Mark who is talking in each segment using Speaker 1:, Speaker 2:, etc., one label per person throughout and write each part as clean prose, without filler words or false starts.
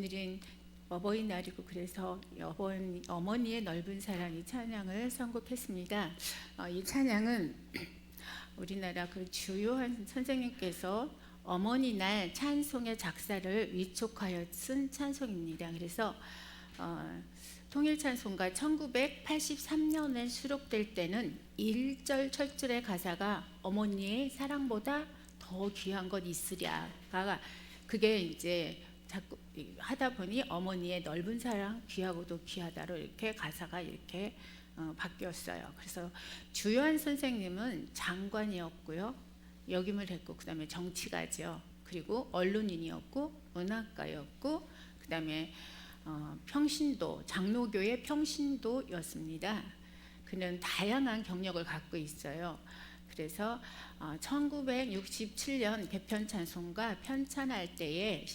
Speaker 1: 오늘은 어버이날이고 그래서 어머니의 넓은 사랑 이 찬양을 선곡했습니다. 이 찬양은 우리나라 그 주요한 선생님께서 어머니날 찬송의 작사를 위촉하여 쓴 찬송입니다. 그래서 통일찬송가 1983년에 수록될 때는 1절 첫줄의 가사가 어머니의 사랑보다 더 귀한 것 있으랴가, 그게 이제 자꾸 하다 보니 어머니의 넓은 사랑 귀하고도 귀하다로 이렇게 가사가 이렇게 바뀌었어요. 그래서 주요한 선생님은 장관이었고요, 역임을 했고, 그 다음에 정치가죠. 그리고 언론인이었고, 문학가였고, 그 다음에 평신도, 장로교의 평신도였습니다. 그는 다양한 경력을 갖고 있어요. 그래서 1967년 개편 찬송가 편찬할 때에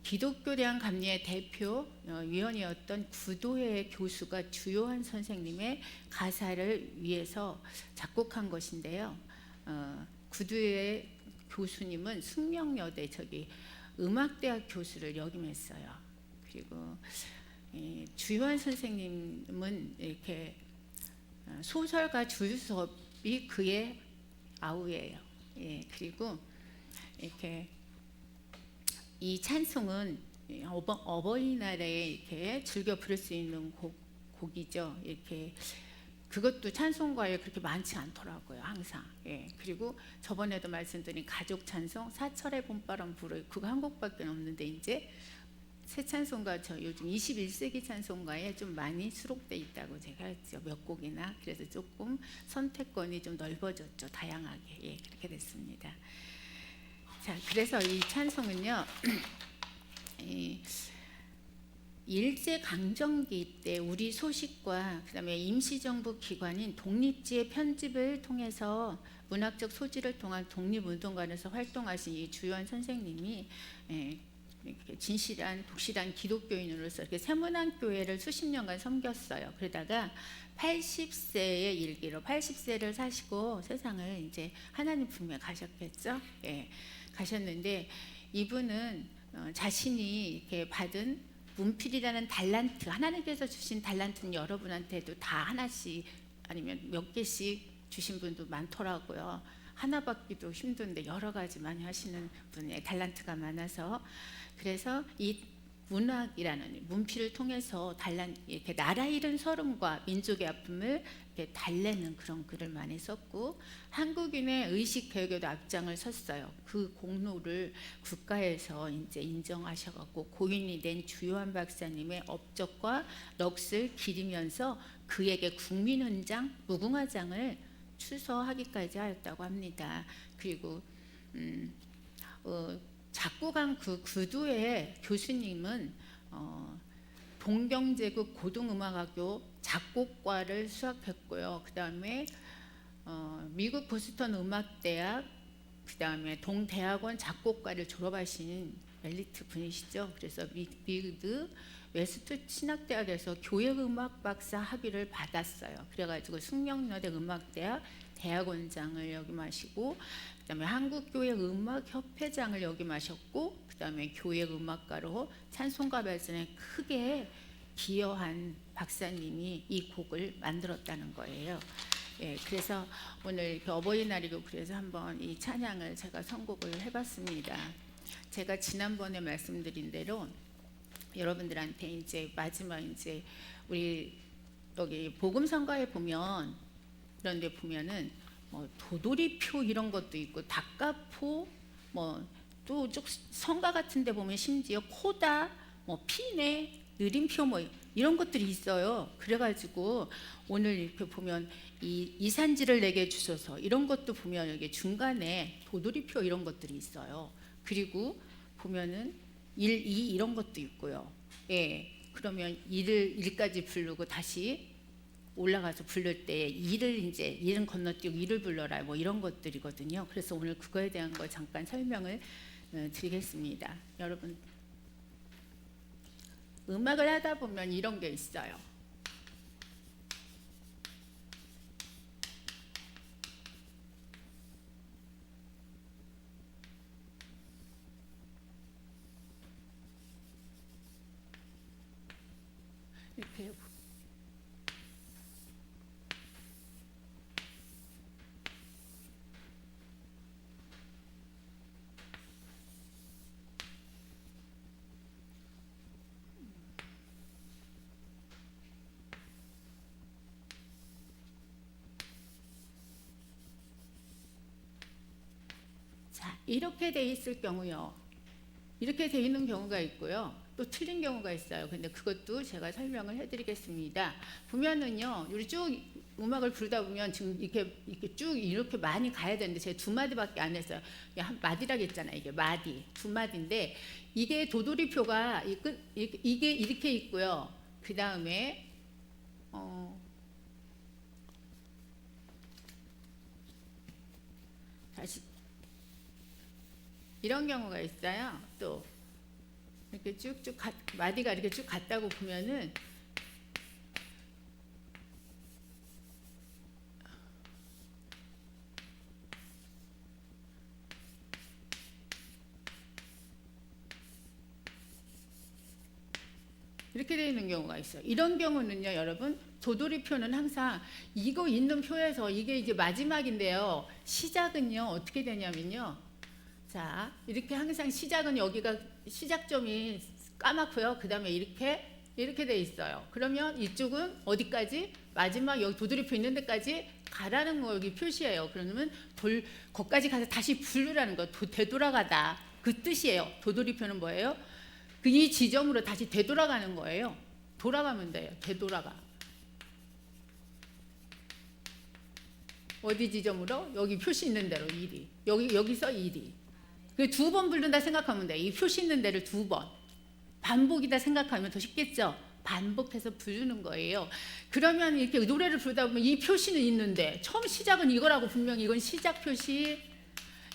Speaker 1: 기독교대학 감리의 대표 위원이었던 구도회 교수가 주요한 선생님의 가사를 위해서 작곡한 것인데요. 구도회 교수님은 숙명여대 음악대학 교수를 역임했어요. 그리고 주요한 선생님은 이렇게 소설가 주유섭이 그의 아우예요. 그리고 이렇게 이 찬송은 어버이날에 이렇게 즐겨 부를 수 있는 곡이죠. 이렇게 그것도 찬송가에 그렇게 많지 않더라고요, 항상. 그리고 저번에도 말씀드린 가족 찬송 사철의 봄바람 불어, 그거 한 곡밖에 없는데 이제 새 찬송가, 저 요즘 21세기 찬송가에 좀 많이 수록돼 있다고 제가 했죠, 몇 곡이나. 그래서 조금 선택권이 좀 넓어졌죠, 다양하게. 그렇게 됐습니다. 자, 그래서 이 찬송은요, 일제강점기 때 우리 소식과 그다음에 임시정부 기관인 독립지의 편집을 통해서 문학적 소지를 통한 독립운동가로서 활동하신 이 주요한 선생님이 진실한 독실한 기독교인으로서 이렇게 세문안교회를 수십 년간 섬겼어요. 그러다가 80세의 일기로 80세를 사시고 세상을 이제 하나님 품에 가셨겠죠. 가셨는데 이분은 자신이 이렇게 받은 문필이라는 달란트, 하나님께서 주신 달란트는 여러분한테도 다 하나씩 아니면 몇 개씩 주신 분도 많더라고요. 하나 받기도 힘든데 여러 가지 많이 하시는 분의 달란트가 많아서, 그래서 이 문학이라는 문필을 통해서 이렇게 나라 잃은 서름과 민족의 아픔을 이렇게 달래는 그런 글을 많이 썼고, 한국인의 의식 개혁에도 앞장을 섰어요. 그 공로를 국가에서 이제 인정하셔갖고 고인이 된 주요한 박사님의 업적과 넋을 기리면서 그에게 국민훈장, 무궁화장을 추서하기까지 하였다고 합니다. 그리고 작곡한 그 구도의 교수님은 동경제국 고등음악학교 작곡과를 수학했고요. 그 다음에 미국 보스턴 음악대학, 그 다음에 동대학원 작곡과를 졸업하신 엘리트 분이시죠. 그래서 미드 웨스트 신학대학에서 교회음악 박사 학위를 받았어요. 그래가지고 숙명여대 음악대학 대학원장을 역임하시고, 그다음에 한국교회 음악협회장을 역임하셨고, 그다음에 교회 음악가로 찬송가 발전에 크게 기여한 박사님이 이 곡을 만들었다는 거예요. 그래서 오늘 이렇게 어버이날이고 그래서 한번 이 찬양을 제가 선곡을 해봤습니다. 제가 지난번에 말씀드린 대로 여러분들한테 이제 마지막 이제 우리 여기 복음성가에 보면, 그런데 보면은 도돌이표 이런 것도 있고 닭가포, 또 성가 같은데 보면 심지어 코다, 피네, 느림표 이런 것들이 있어요. 그래가지고 오늘 이렇게 보면 이 이산지를 내게 주셔서 이런 것도 보면 여기 중간에 도돌이표 이런 것들이 있어요. 그리고 보면은 1, 2 이런 것도 있고요. 그러면 1까지 부르고 다시 올라가서 부를 때 1은 건너뛰고 1을 불러라, 이런 것들이거든요. 그래서 오늘 그거에 대한 거 잠깐 설명을 드리겠습니다. 여러분, 음악을 하다 보면 이런 게 있어요. 이렇게 자, 이렇게 돼 있을 경우요. 이렇게 돼 있는 경우가 있고요. 또 틀린 경우가 있어요. 근데 그것도 제가 설명을 해드리겠습니다. 보면은요, 우리 쭉 음악을 부르다 보면 지금 이렇게 쭉 이렇게 많이 가야 되는데 제가 두 마디밖에 안 했어요. 한 마디라고 했잖아요. 이게 마디, 두 마디인데 이게 도돌이표가 이게 이렇게 있고요. 그 다음에 다시 이런 경우가 있어요. 또 이렇게 쭉쭉 마디가 이렇게 쭉 갔다고 보면은 이렇게 되어 있는 경우가 있어요. 이런 경우는요, 여러분, 도돌이표는 항상 이거 있는 표에서 이게 이제 마지막인데요. 시작은요, 어떻게 되냐면요. 자, 이렇게 항상 시작은 여기가 시작점이 까맣고요. 그 다음에 이렇게 돼 있어요. 그러면 이쪽은 어디까지? 마지막 여기 도돌이표 있는 데까지 가라는 거 여기 표시예요. 그러면 거기까지 가서 다시 부르라는 거, 되돌아가다. 그 뜻이에요. 도돌이표는 뭐예요? 이 지점으로 다시 되돌아가는 거예요. 돌아가면 돼요. 되돌아가. 어디 지점으로? 여기 표시 있는 대로 1이. 여기서 1이. 두 번 부른다 생각하면 돼. 이 표시 있는 데를 두 번. 반복이다 생각하면 더 쉽겠죠? 반복해서 부르는 거예요. 그러면 이렇게 노래를 부르다 보면 이 표시는 있는데 처음 시작은 이거라고 분명히 이건 시작 표시,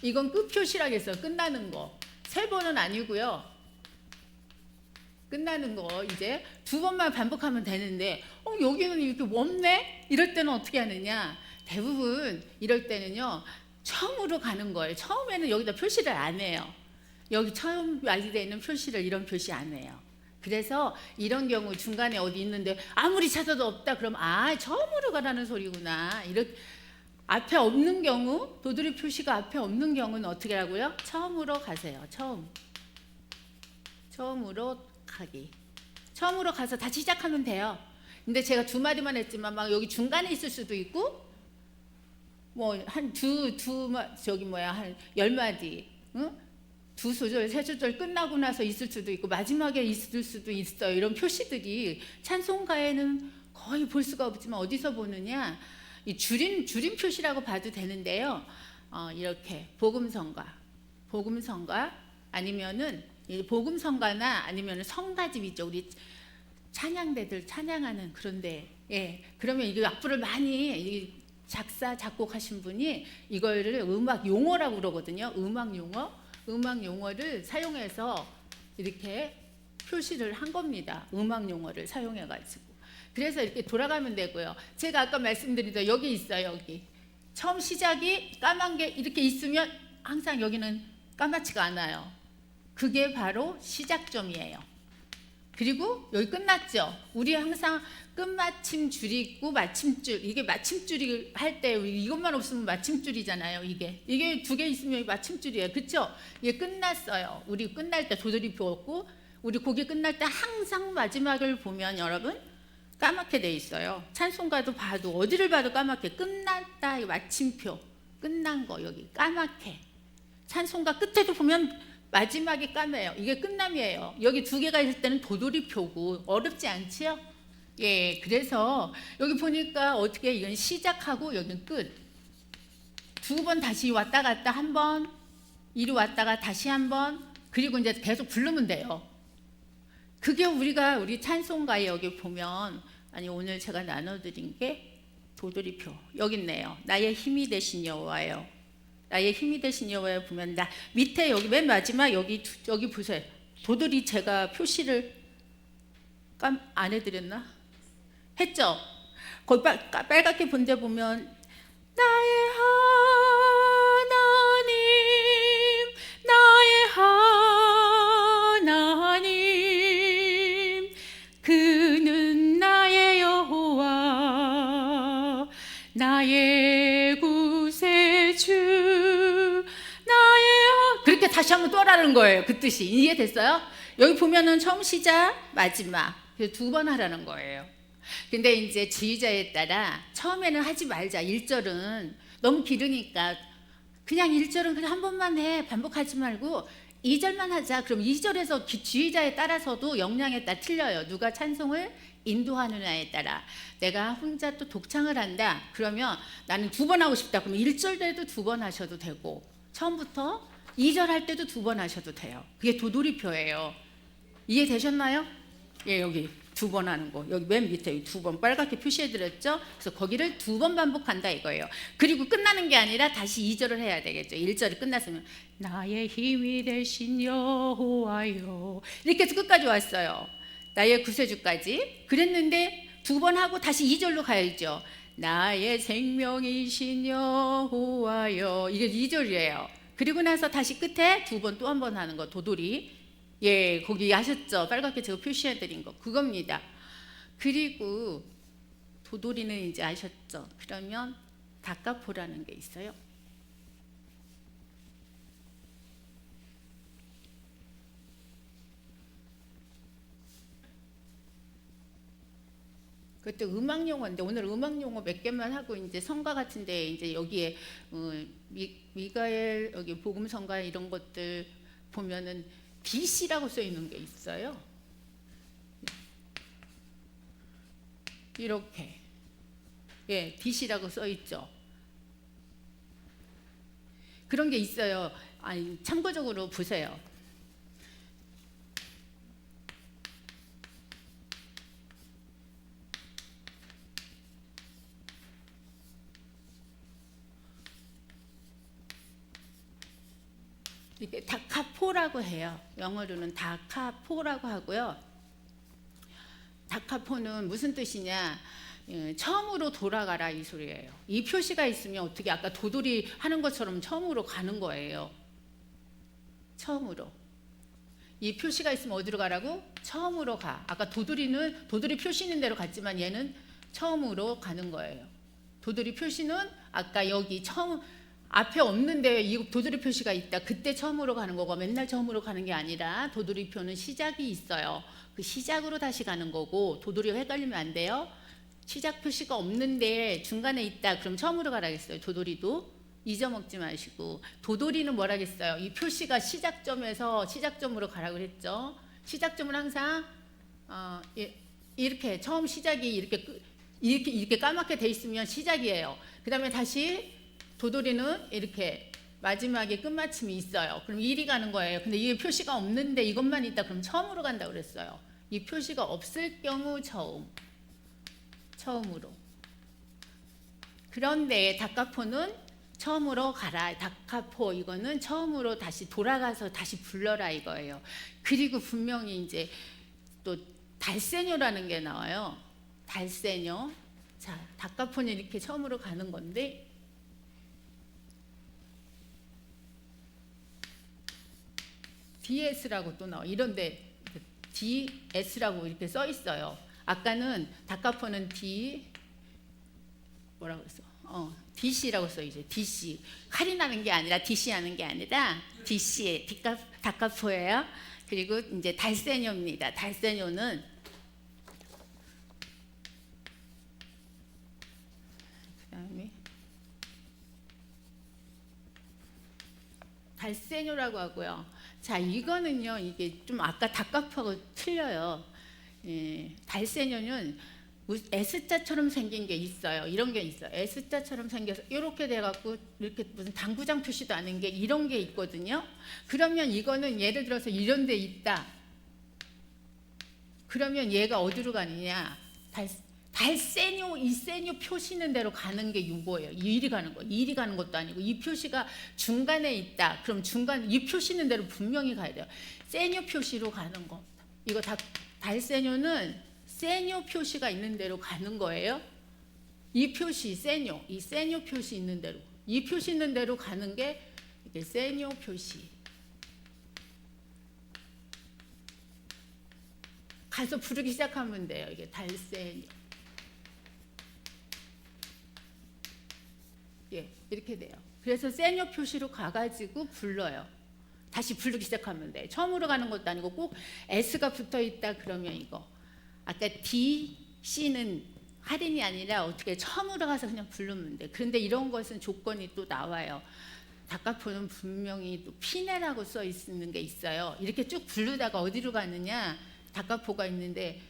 Speaker 1: 이건 끝 표시라고 했어요. 끝나는 거. 세 번은 아니고요. 끝나는 거 이제 두 번만 반복하면 되는데 여기는 이렇게 없네? 이럴 때는 어떻게 하느냐? 대부분 이럴 때는요. 처음으로 가는 거예요. 처음에는 여기다 표시를 안 해요. 여기 처음 완료되어 있는 표시를 이런 표시 안 해요. 그래서 이런 경우 중간에 어디 있는데 아무리 찾아도 없다 그러면 처음으로 가라는 소리구나. 이렇게 앞에 없는 경우, 도돌이 표시가 앞에 없는 경우는 어떻게 하고요? 처음으로 가세요. 처음으로 가기. 처음으로 가서 다시 시작하면 돼요. 근데 제가 두 마디만 했지만 막 여기 중간에 있을 수도 있고 뭐 한 한 10마디, 응? 두 소절, 세 소절 끝나고 나서 있을 수도 있고 마지막에 있을 수도 있어요. 이런 표시들이 찬송가에는 거의 볼 수가 없지만 어디서 보느냐? 이 줄임 표시라고 봐도 되는데요. 이렇게 복음성가 아니면은 복음성가나 아니면 성가집 있죠. 우리 찬양대들 찬양하는 그런데 그러면 이게 악보를 많이 작사 작곡하신 분이 이거를 음악 용어라고 그러거든요. 음악 용어를 사용해서 이렇게 표시를 한 겁니다. 음악 용어를 사용해 가지고. 그래서 이렇게 돌아가면 되고요. 제가 아까 말씀드린 대로 여기 있어요. 여기 처음 시작이 까만 게 이렇게 있으면 항상 여기는 까맣지가 않아요. 그게 바로 시작점이에요. 그리고 여기 끝났죠. 우리 항상 끝마침 줄이 있고 마침줄, 이게 마침줄이 할 때 이것만 없으면 마침줄이잖아요. 이게 두 개 있으면 여기 마침줄이에요. 그렇죠? 이게 끝났어요. 우리 끝날 때 도돌이표 없고 우리 곡이 끝날 때 항상 마지막을 보면 여러분 까맣게 돼 있어요. 찬송가도 봐도 어디를 봐도 까맣게 끝났다. 마침표 끝난 거 여기 까맣게. 찬송가 끝에도 보면 마지막이 까매요. 이게 끝남이에요. 여기 두 개가 있을 때는 도돌이표고 어렵지 않지요? 그래서 여기 보니까 어떻게 이건 시작하고 여기는 끝. 두 번 다시 왔다 갔다 한 번, 이리 왔다가 다시 한 번, 그리고 이제 계속 부르면 돼요. 그게 우리 찬송가에 여기 보면 오늘 제가 나눠드린 게 도돌이표 여기 있네요. 나의 힘이 되신 여호와요. 나의 힘이 되신 여호와여 보면 밑에 여기 맨 마지막 여기 보세요. 도돌이 제가 표시를 안 해드렸나? 했죠? 거기 빨갛게 본 데 보면 나의 하나님 그는 다시 한번 또 하라는 거예요. 그 뜻이 이해됐어요? 여기 보면은 처음 시작 마지막 두 번 하라는 거예요. 근데 이제 지휘자에 따라 처음에는 하지 말자. 1절은 너무 길으니까 그냥 1절은 그냥 한 번만 해. 반복하지 말고 2절만 하자. 그럼 2절에서 지휘자에 따라서도 역량에 따라 틀려요. 누가 찬송을 인도하느냐에 따라. 내가 혼자 또 독창을 한다. 그러면 나는 2번 하고 싶다. 그러면 1절 때도 2번 하셔도 되고 처음부터 2절 할 때도 2번 하셔도 돼요. 그게 도돌이표예요. 이해되셨나요? 예, 여기 2번 하는 거. 여기 맨 밑에 2번 빨갛게 표시해드렸죠? 그래서 거기를 2번 반복한다 이거예요. 그리고 끝나는 게 아니라 다시 2절을 해야 되겠죠. 1절이 끝났으면 나의 힘이 되신 여호와여 이렇게 해서 끝까지 왔어요. 나의 구세주까지. 그랬는데 2번 하고 다시 2절로 가야죠. 나의 생명이신 여호와여 이게 2절이에요. 그리고 나서 다시 끝에 2번 또 한 번 하는 거 도돌이. 예, 거기 아셨죠? 빨갛게 제가 표시해드린 거 그겁니다. 그리고 도돌이는 이제 아셨죠? 그러면 다카포라는 게 있어요. 그것도 음악 용어인데 오늘 음악 용어 몇 개만 하고 이제 성가 같은데 이제 여기에 미가엘 여기 복음 성가 이런 것들 보면은 DC라고 써 있는 게 있어요. 이렇게 예, DC라고 써 있죠. 그런 게 있어요. 아니, 참고적으로 보세요. 이게 다카포라고 해요. 영어로는 다카포라고 하고요. 다카포는 무슨 뜻이냐? 처음으로 돌아가라 이 소리예요. 이 표시가 있으면 어떻게 아까 도돌이 하는 것처럼 처음으로 가는 거예요. 처음으로. 이 표시가 있으면 어디로 가라고? 처음으로 가. 아까 도돌이는 도돌이 표시 있는 대로 갔지만 얘는 처음으로 가는 거예요. 도돌이 표시는 아까 여기 처음 앞에 없는데 이 도돌이 표시가 있다. 그때 처음으로 가는 거고 맨날 처음으로 가는 게 아니라 도돌이 표는 시작이 있어요. 그 시작으로 다시 가는 거고 도돌이가 헷갈리면 안 돼요. 시작 표시가 없는데 중간에 있다. 그럼 처음으로 가라겠어요. 도돌이도 잊어먹지 마시고 도돌이는 뭐라겠어요. 이 표시가 시작점에서 시작점으로 가라고 그랬죠. 시작점은 항상 이렇게 처음 시작이 이렇게 까맣게 돼 있으면 시작이에요. 그 다음에 다시 도돌이는 이렇게 마지막에 끝마침이 있어요. 그럼 1이 가는 거예요. 근데 이 표시가 없는데 이것만 있다. 그럼 처음으로 간다고 그랬어요. 이 표시가 없을 경우 처음으로. 그런데 다카포는 처음으로 가라. 다카포 이거는 처음으로 다시 돌아가서 다시 불러라 이거예요. 그리고 분명히 이제 또 달세뇨라는 게 나와요. 달세뇨. 자, 다카포는 이렇게 처음으로 가는 건데 DS라고 또 나와. 이런데 DS라고 이렇게 써 있어요. 아까는 다카포는 뭐라고 그랬어? DC라고 써 있어요. DC. 할인하는 게 아니라 DC 하는 게 아니라 DC에 다카포예요. 그리고 이제 달세뇨입니다. 달세뇨는 그다음에 달세뇨라고 하고요. 자, 이거는요. 이게 좀 아까 다카포하고 틀려요. 예, 달세뇨는 S자처럼 생긴 게 있어요. 이런 게 있어요. S자처럼 생겨서 이렇게 돼갖고 이렇게 무슨 당구장 표시도 아닌 게 이런 게 있거든요. 그러면 이거는 예를 들어서 이런 데 있다. 그러면 얘가 어디로 가느냐? 달세뇨, 이세뇨 표시 있는 대로 가는 게 이거예요. 일이 가는 거. 일이 가는 것도 아니고 이 표시가 중간에 있다. 그럼 중간 이 표시 있는 대로 분명히 가야 돼요. 세뇨 표시로 가는 거. 이거 다 달세뇨는 세뇨 표시가 있는 대로 가는 거예요. 이 표시 세뇨, 이 세뇨 표시 있는 대로, 이 표시 있는 대로 가는 게 이게 세뇨 표시. 가서 부르기 시작하면 돼요. 이게 달세뇨. 예, 이렇게 돼요. 그래서 세뇨 표시로 가가지고 불러요. 다시 부르기 시작하면 돼. 처음으로 가는 것도 아니고 꼭 S가 붙어 있다 그러면 이거 아까 D, C는 할인이 아니라 어떻게 처음으로 가서 그냥 부르면 돼. 그런데 이런 것은 조건이 또 나와요. 다카포는 분명히 또 피네라고 써 있는 게 있어요. 이렇게 쭉 부르다가 어디로 가느냐, 다카포가 있는데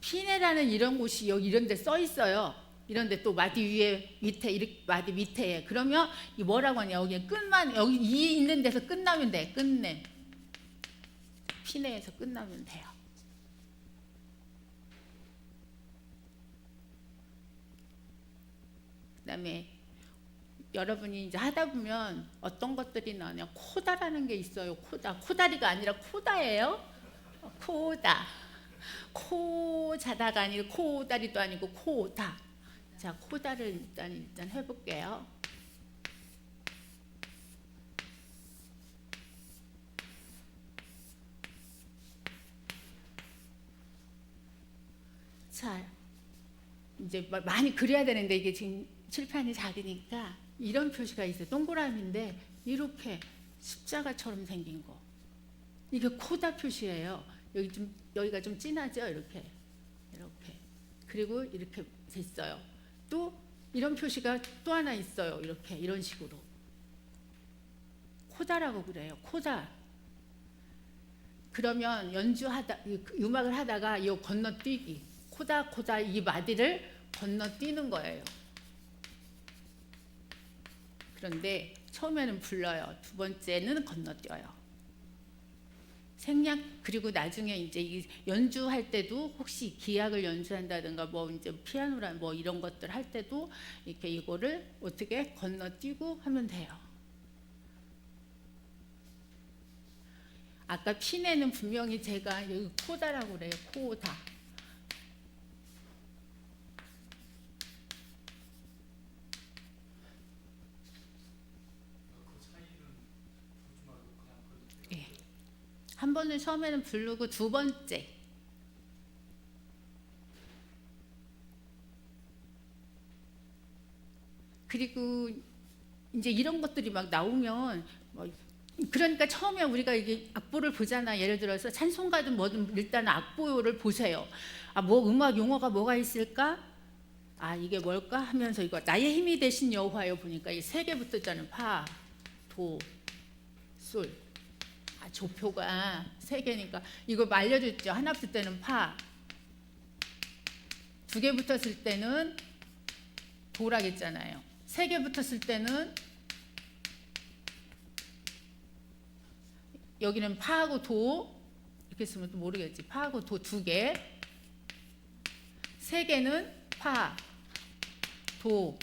Speaker 1: 피네라는 이런 곳이 여기 이런 데 써 있어요. 이런 데 또 마디 위에 밑에 이렇게 마디 밑에. 그러면 이 뭐라고 하냐, 여기 끝만 여기 이 있는 데서 끝나면 돼. 끝내. 피네에서 끝나면 돼요. 그다음에 여러분이 이제 하다 보면 어떤 것들이 나오냐, 코다라는 게 있어요. 코다. 코다리가 아니라 코다예요. 코다. 코자다가 아니고 코다리도 아니고 코다. 자, 코다를 일단 해볼게요. 자, 이제 많이 그려야 되는데 이게 지금 칠판이 작으니까 이런 표시가 있어요. 동그라미인데 이렇게 십자가처럼 생긴 거. 이게 코다 표시예요. 여기가 좀 진하죠? 이렇게. 그리고 이렇게 됐어요. 또 이런 표시가 또 하나 있어요. 이렇게 이런 식으로. 코다라고 그래요. 코다. 그러면 연주하다 음악을 하다가 이 건너뛰기. 코다 이 마디를 건너뛰는 거예요. 그런데 처음에는 불러요. 두 번째는 건너뛰어요. 생략. 그리고 나중에 이제 이 연주할 때도 혹시 기악을 연주한다든가 뭐 이제 피아노란 뭐 이런 것들 할 때도 이렇게 이거를 어떻게 건너뛰고 하면 돼요. 아까 피네는 분명히 제가 여기 코다라고 그래요. 코다. 한 번은 처음에는 부르고 두 번째 그리고 이제 이런 것들이 막 나오면 그러니까 처음에 우리가 이게 악보를 보잖아. 예를 들어서 찬송가든 뭐든 일단 악보를 보세요. 아, 뭐 음악 용어가 뭐가 있을까? 아, 이게 뭘까 하면서 이거 나의 힘이 되신 여호와여 보니까 이 세 개 붙었잖아요. 파, 도, 솔. 조표가 세 개니까 이거 알려줬죠. 하나 붙을 때는 파, 두 개 붙었을 때는 도라겠잖아요. 세 개 붙었을 때는 여기는 파하고 도 이렇게 쓰면 또 모르겠지. 파하고 도 두 개, 세 개는 파, 도,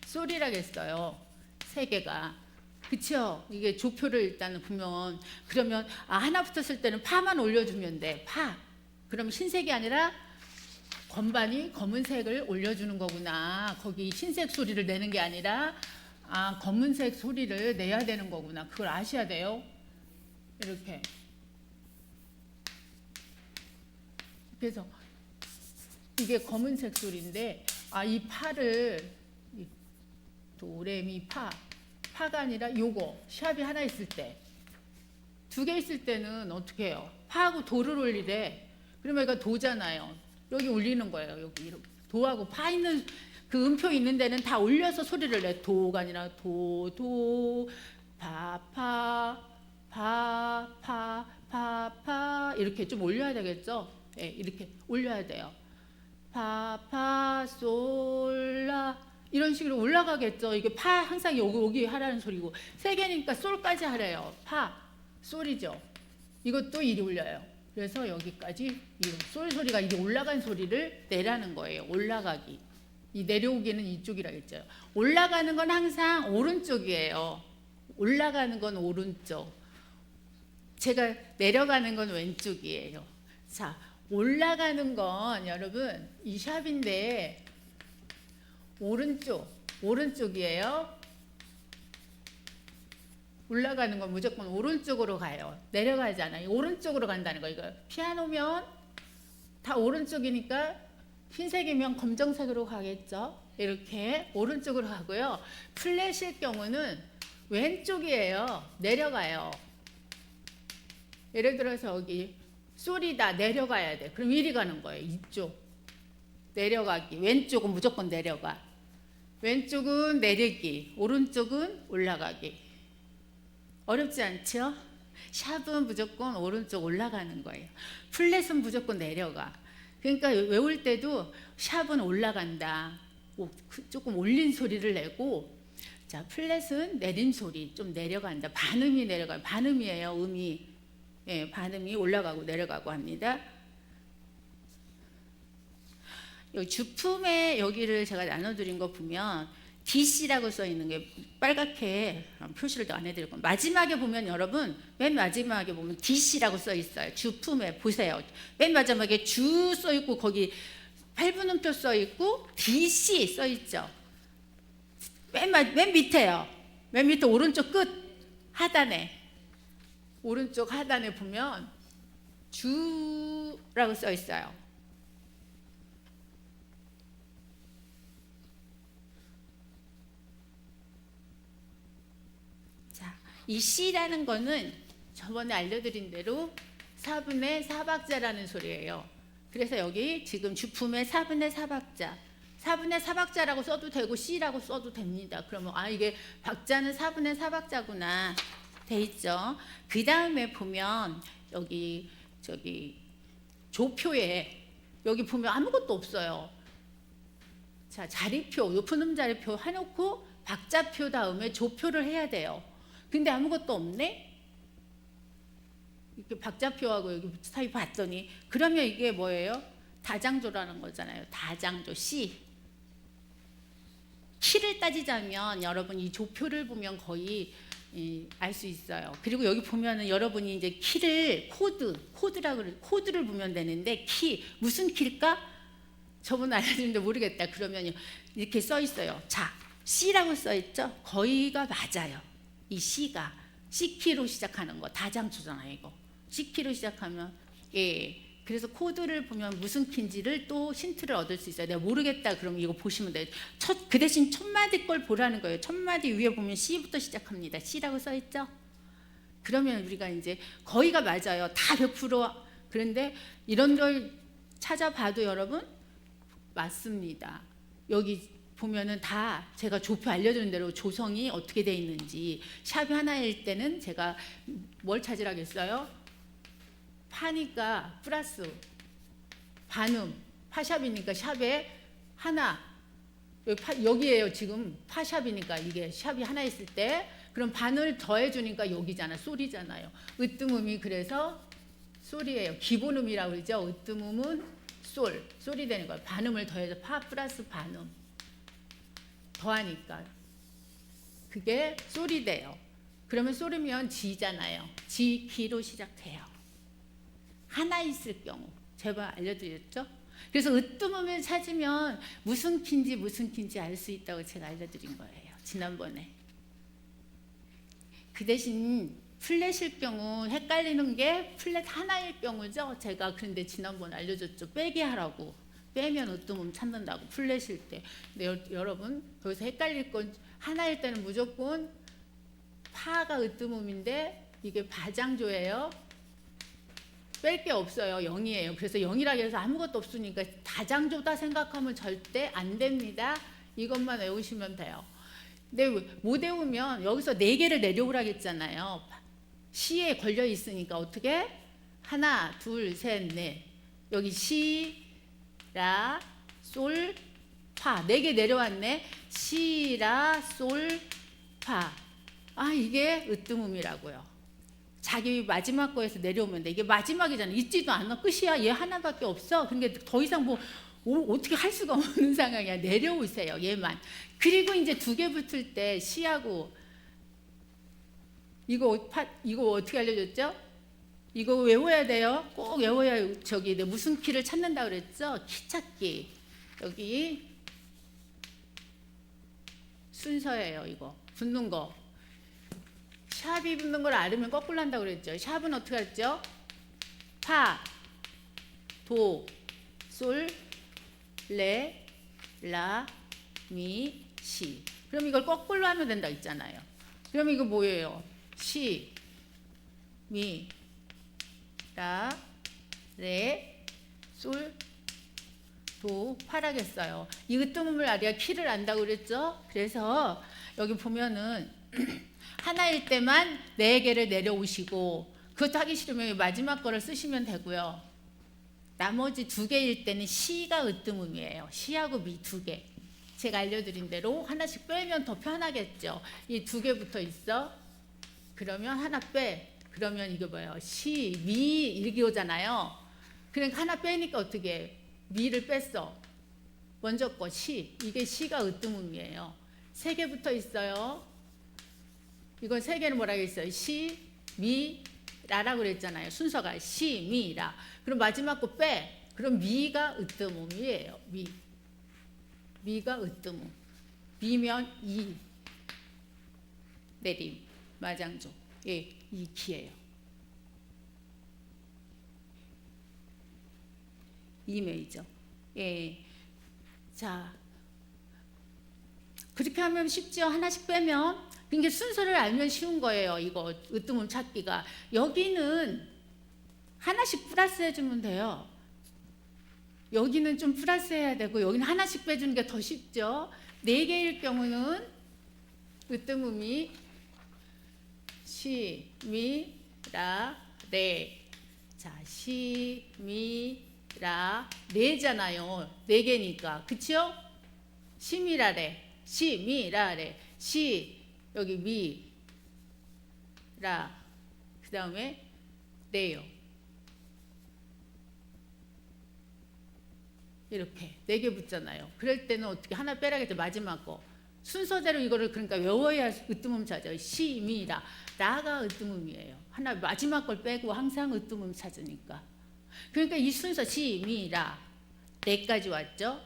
Speaker 1: 솔이라겠어요. 세 개가. 그쵸? 이게 조표를 일단은 보면 그러면 하나 붙었을 때는 파만 올려주면 돼. 파. 그럼 흰색이 아니라 건반이 검은색을 올려주는 거구나. 거기 흰색 소리를 내는 게 아니라 검은색 소리를 내야 되는 거구나. 그걸 아셔야 돼요. 이렇게. 그래서 이게 검은색 소리인데 이 파를 도레미 파. 파가 아니라 요거 샵이 하나 있을 때, 두 개 있을 때는 어떻게 해요? 파하고 도를 올리래. 그러면 이거 도잖아요. 여기 올리는 거예요. 여기 이렇게 도하고 파 있는 그 음표 있는 데는 다 올려서 소리를 내. 도가 아니라 도, 도, 파, 파, 파, 파, 파, 파 이렇게 좀 올려야 되겠죠? 네, 이렇게 올려야 돼요. 파, 파, 솔, 라 이런 식으로 올라가겠죠. 이게 파 항상 여기 하라는 소리고 세 개니까 솔까지 하래요. 파, 솔이죠. 이것도 이리 올려요. 그래서 여기까지 솔 소리가 이게 올라간 소리를 내라는 거예요. 올라가기. 이 내려오기는 이쪽이라겠죠. 올라가는 건 항상 오른쪽이에요. 올라가는 건 오른쪽. 제가 내려가는 건 왼쪽이에요. 자, 올라가는 건 여러분 이 샵인데 오른쪽이에요. 올라가는 건 무조건 오른쪽으로 가요. 내려가잖아요. 오른쪽으로 간다는 거. 이거 피아노면 다 오른쪽이니까 흰색이면 검정색으로 가겠죠. 이렇게 오른쪽으로 가고요. 플랫일 경우는 왼쪽이에요. 내려가요. 예를 들어서 여기 솔이다 내려가야 돼. 그럼 이리 가는 거예요. 이쪽 내려가기. 왼쪽은 무조건 내려가. 왼쪽은 내리기, 오른쪽은 올라가기. 어렵지 않죠? 샵은 무조건 오른쪽 올라가는 거예요. 플랫은 무조건 내려가. 그러니까 외울 때도 샵은 올라간다. 조금 올린 소리를 내고, 자, 플랫은 내린 소리, 좀 내려간다. 반음이 내려가요. 반음이에요, 음이. 예, 반음이 올라가고 내려가고 합니다. 여기 주품의 여기를 제가 나눠드린 거 보면 DC라고 써 있는 게 빨갛게 표시를 안 해드릴 겁니다. 마지막에 보면 여러분 맨 마지막에 보면 DC라고 써 있어요. 주품에 보세요. 맨 마지막에 주 써 있고 거기 8분음표 써 있고 DC 써 있죠. 맨 밑에요. 맨 밑에 오른쪽 끝 하단에 오른쪽 하단에 보면 주라고 써 있어요. 이 C라는 거는 저번에 알려드린 대로 4분의 4박자라는 소리예요. 그래서 여기 지금 주품의 4분의 4박자, 4분의 4박자라고 써도 되고 C라고 써도 됩니다. 그러면 아 이게 박자는 4분의 4박자구나 돼 있죠. 그 다음에 보면 여기 저기 조표에 여기 보면 아무것도 없어요. 자, 자리표, 높은 음자리표 해놓고 박자표 다음에 조표를 해야 돼요. 근데 아무것도 없네? 이렇게 박자표하고 여기 사이 봤더니 그러면 이게 뭐예요? 다장조라는 거잖아요. 다장조 C. 키를 따지자면 여러분 이 조표를 보면 거의 알 수 있어요. 그리고 여기 보면은 여러분이 이제 키를 코드라고 그래. 코드를 보면 되는데 키 무슨 키일까? 저번에 알려드렸는데 모르겠다. 그러면 이렇게 써 있어요. 자, C라고 써 있죠? 거의가 맞아요. 이 C가 C키로 시작하는 거 다장조잖아요. 이거 C키로 시작하면 예. 그래서 코드를 보면 무슨 키인지를 또 힌트를 얻을 수 있어요. 내가 모르겠다 그러면 이거 보시면 돼요. 그 대신 첫 마디 걸 보라는 거예요. 첫 마디 위에 보면 C부터 시작합니다. C라고 써 있죠? 그러면 우리가 이제 거의가 맞아요. 다 100%. 그런데 이런 걸 찾아봐도 여러분 맞습니다. 여기 보면은 다 제가 조표 알려주는 대로 조성이 어떻게 돼 있는지 샵이 하나일 때는 제가 뭘 찾으라겠어요? 파니까 플러스 반음 파샵이니까 샵에 하나 여기에요. 지금 파샵이니까 이게 샵이 하나 있을 때 그럼 반을 더해주니까 여기잖아. 솔이잖아요. 으뜸음이 그래서 솔이에요. 기본음이라고 그러죠. 으뜸음은 솔이 되는 거예요. 반음을 더해서 파 플러스 반음 더하니까 그게 솔이 돼요. 그러면 솔이면 G잖아요. G 키로 시작해요. 하나 있을 경우 제가 알려드렸죠. 그래서 으뜸음을 찾으면 무슨 키인지 알 수 있다고 제가 알려드린 거예요. 지난번에. 그 대신 플랫일 경우 헷갈리는 게 플랫 하나일 경우죠. 제가 그런데 지난번에 알려줬죠. 빼기 하라고. 빼면 으뜸음 찾는다고 플랫일 때. 근데 여러분 거기서 헷갈릴 건 하나일 때는 무조건 파가 으뜸음인데 이게 바장조예요. 뺄 게 없어요. 0이에요. 그래서 0이라고 해서 아무것도 없으니까 다장조다 생각하면 절대 안 됩니다. 이것만 외우시면 돼요. 근데 못 외우면 여기서 4개를 내려오라고 했잖아요. C에 걸려 있으니까 어떻게? 하나, 둘, 셋, 넷. 여기 C, 라, 솔, 파. 4개 내려왔네. 시, 라, 솔, 파. 아, 이게 으뜸음이라고요. 자기 마지막 거에서 내려오면 돼. 이게 마지막이잖아. 있지도 않아. 끝이야. 얘 하나밖에 없어. 그러니까 더 이상 뭐 어떻게 할 수가 없는 상황이야. 내려오세요. 얘만. 그리고 이제 2개 붙을 때 시하고 이거 어떻게 알려줬죠? 이거 외워야 돼요. 꼭 외워야 저기 무슨 키를 찾는다 그랬죠? 키 찾기. 여기 순서예요. 이거 붙는 거. 샵이 붙는 걸 알으면 거꾸로 한다고 그랬죠. 샵은 어떻게 했죠? 파, 도, 솔, 레, 라, 미, 시. 그럼 이걸 거꾸로 하면 된다 했잖아요. 그럼 이거 뭐예요? 시, 미, 라, 레, 솔, 도, 파라겠어요. 이 으뜸음을 아래가 키를 안다고 그랬죠? 그래서 여기 보면은 하나일 때만 4개를 내려오시고, 그것도 하기 싫으면 마지막 거를 쓰시면 되고요. 나머지 2개일 때는 시가 으뜸음이에요. 시하고 미 2개. 제가 알려드린 대로 하나씩 빼면 더 편하겠죠. 이 2개 붙어 있어. 그러면 하나 빼. 그러면 이게 뭐예요? 시, 미 이렇게 오잖아요. 그러니까 하나 빼니까 어떻게 해? 미를 뺐어. 먼저 거 시. 이게 시가 으뜸음이에요. 3개 붙어 있어요. 이건 3개는 뭐라고 했어요? 시, 미, 라라고 그랬잖아요. 순서가 시, 미, 라. 그럼 마지막 거 빼. 그럼 미가 으뜸음이에요. 미. 미가 으뜸음. 미면 이. 내림. 마장조. 예, 이 키예요. 이 메이저. 예. 자, 그렇게 하면 쉽죠. 하나씩 빼면. 그러니까 순서를 알면 쉬운 거예요. 이거 으뜸음 찾기가. 여기는 하나씩 플러스 해주면 돼요. 여기는 좀 플러스 해야 되고 여기는 하나씩 빼주는 게 더 쉽죠. 4개일 경우는 으뜸음이 시, 미, 라, 레. 자, 시, 미, 라, 레잖아요. 4개니까. 그쵸? 시, 미, 라, 레. 시, 미, 라, 레. 시, 여기 미, 라. 그 다음에 레요. 이렇게 4개 붙잖아요. 그럴 때는 어떻게 하나 빼라겠죠. 마지막 거. 순서대로 이거를 그러니까 외워야 으뜸음 찾아요. 시, 미, 라. 라가 으뜸음이에요. 하나 마지막 걸 빼고 항상 으뜸음 찾으니까. 그러니까 이 순서 시, 미, 라. 4까지 왔죠.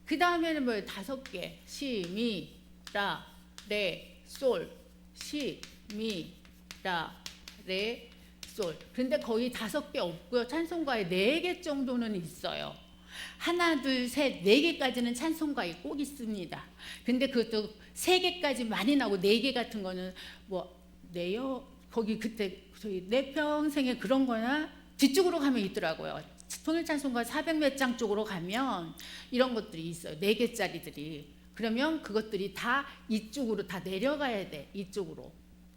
Speaker 1: 그 다음에는 뭐 5개. 시, 미, 라, 레, 솔. 시, 미, 라, 레, 솔. 그런데 거의 5개 없고요. 찬송가에 4개 정도는 있어요. 하나, 둘, 셋, 4개까지는 찬송가에 꼭 있습니다. 근데 그것도 3개까지 많이 나오고 4개 같은 거는 뭐 내요 거기 그때 저희 내 평생에 그런 거나 뒤쪽으로 가면 있더라고요. 통일 찬송가 400몇 장 쪽으로 가면 이런 것들이 있어요. 4개짜리들이. 그러면 그것들이 다 이쪽으로 다 내려가야 돼. 이쪽으로.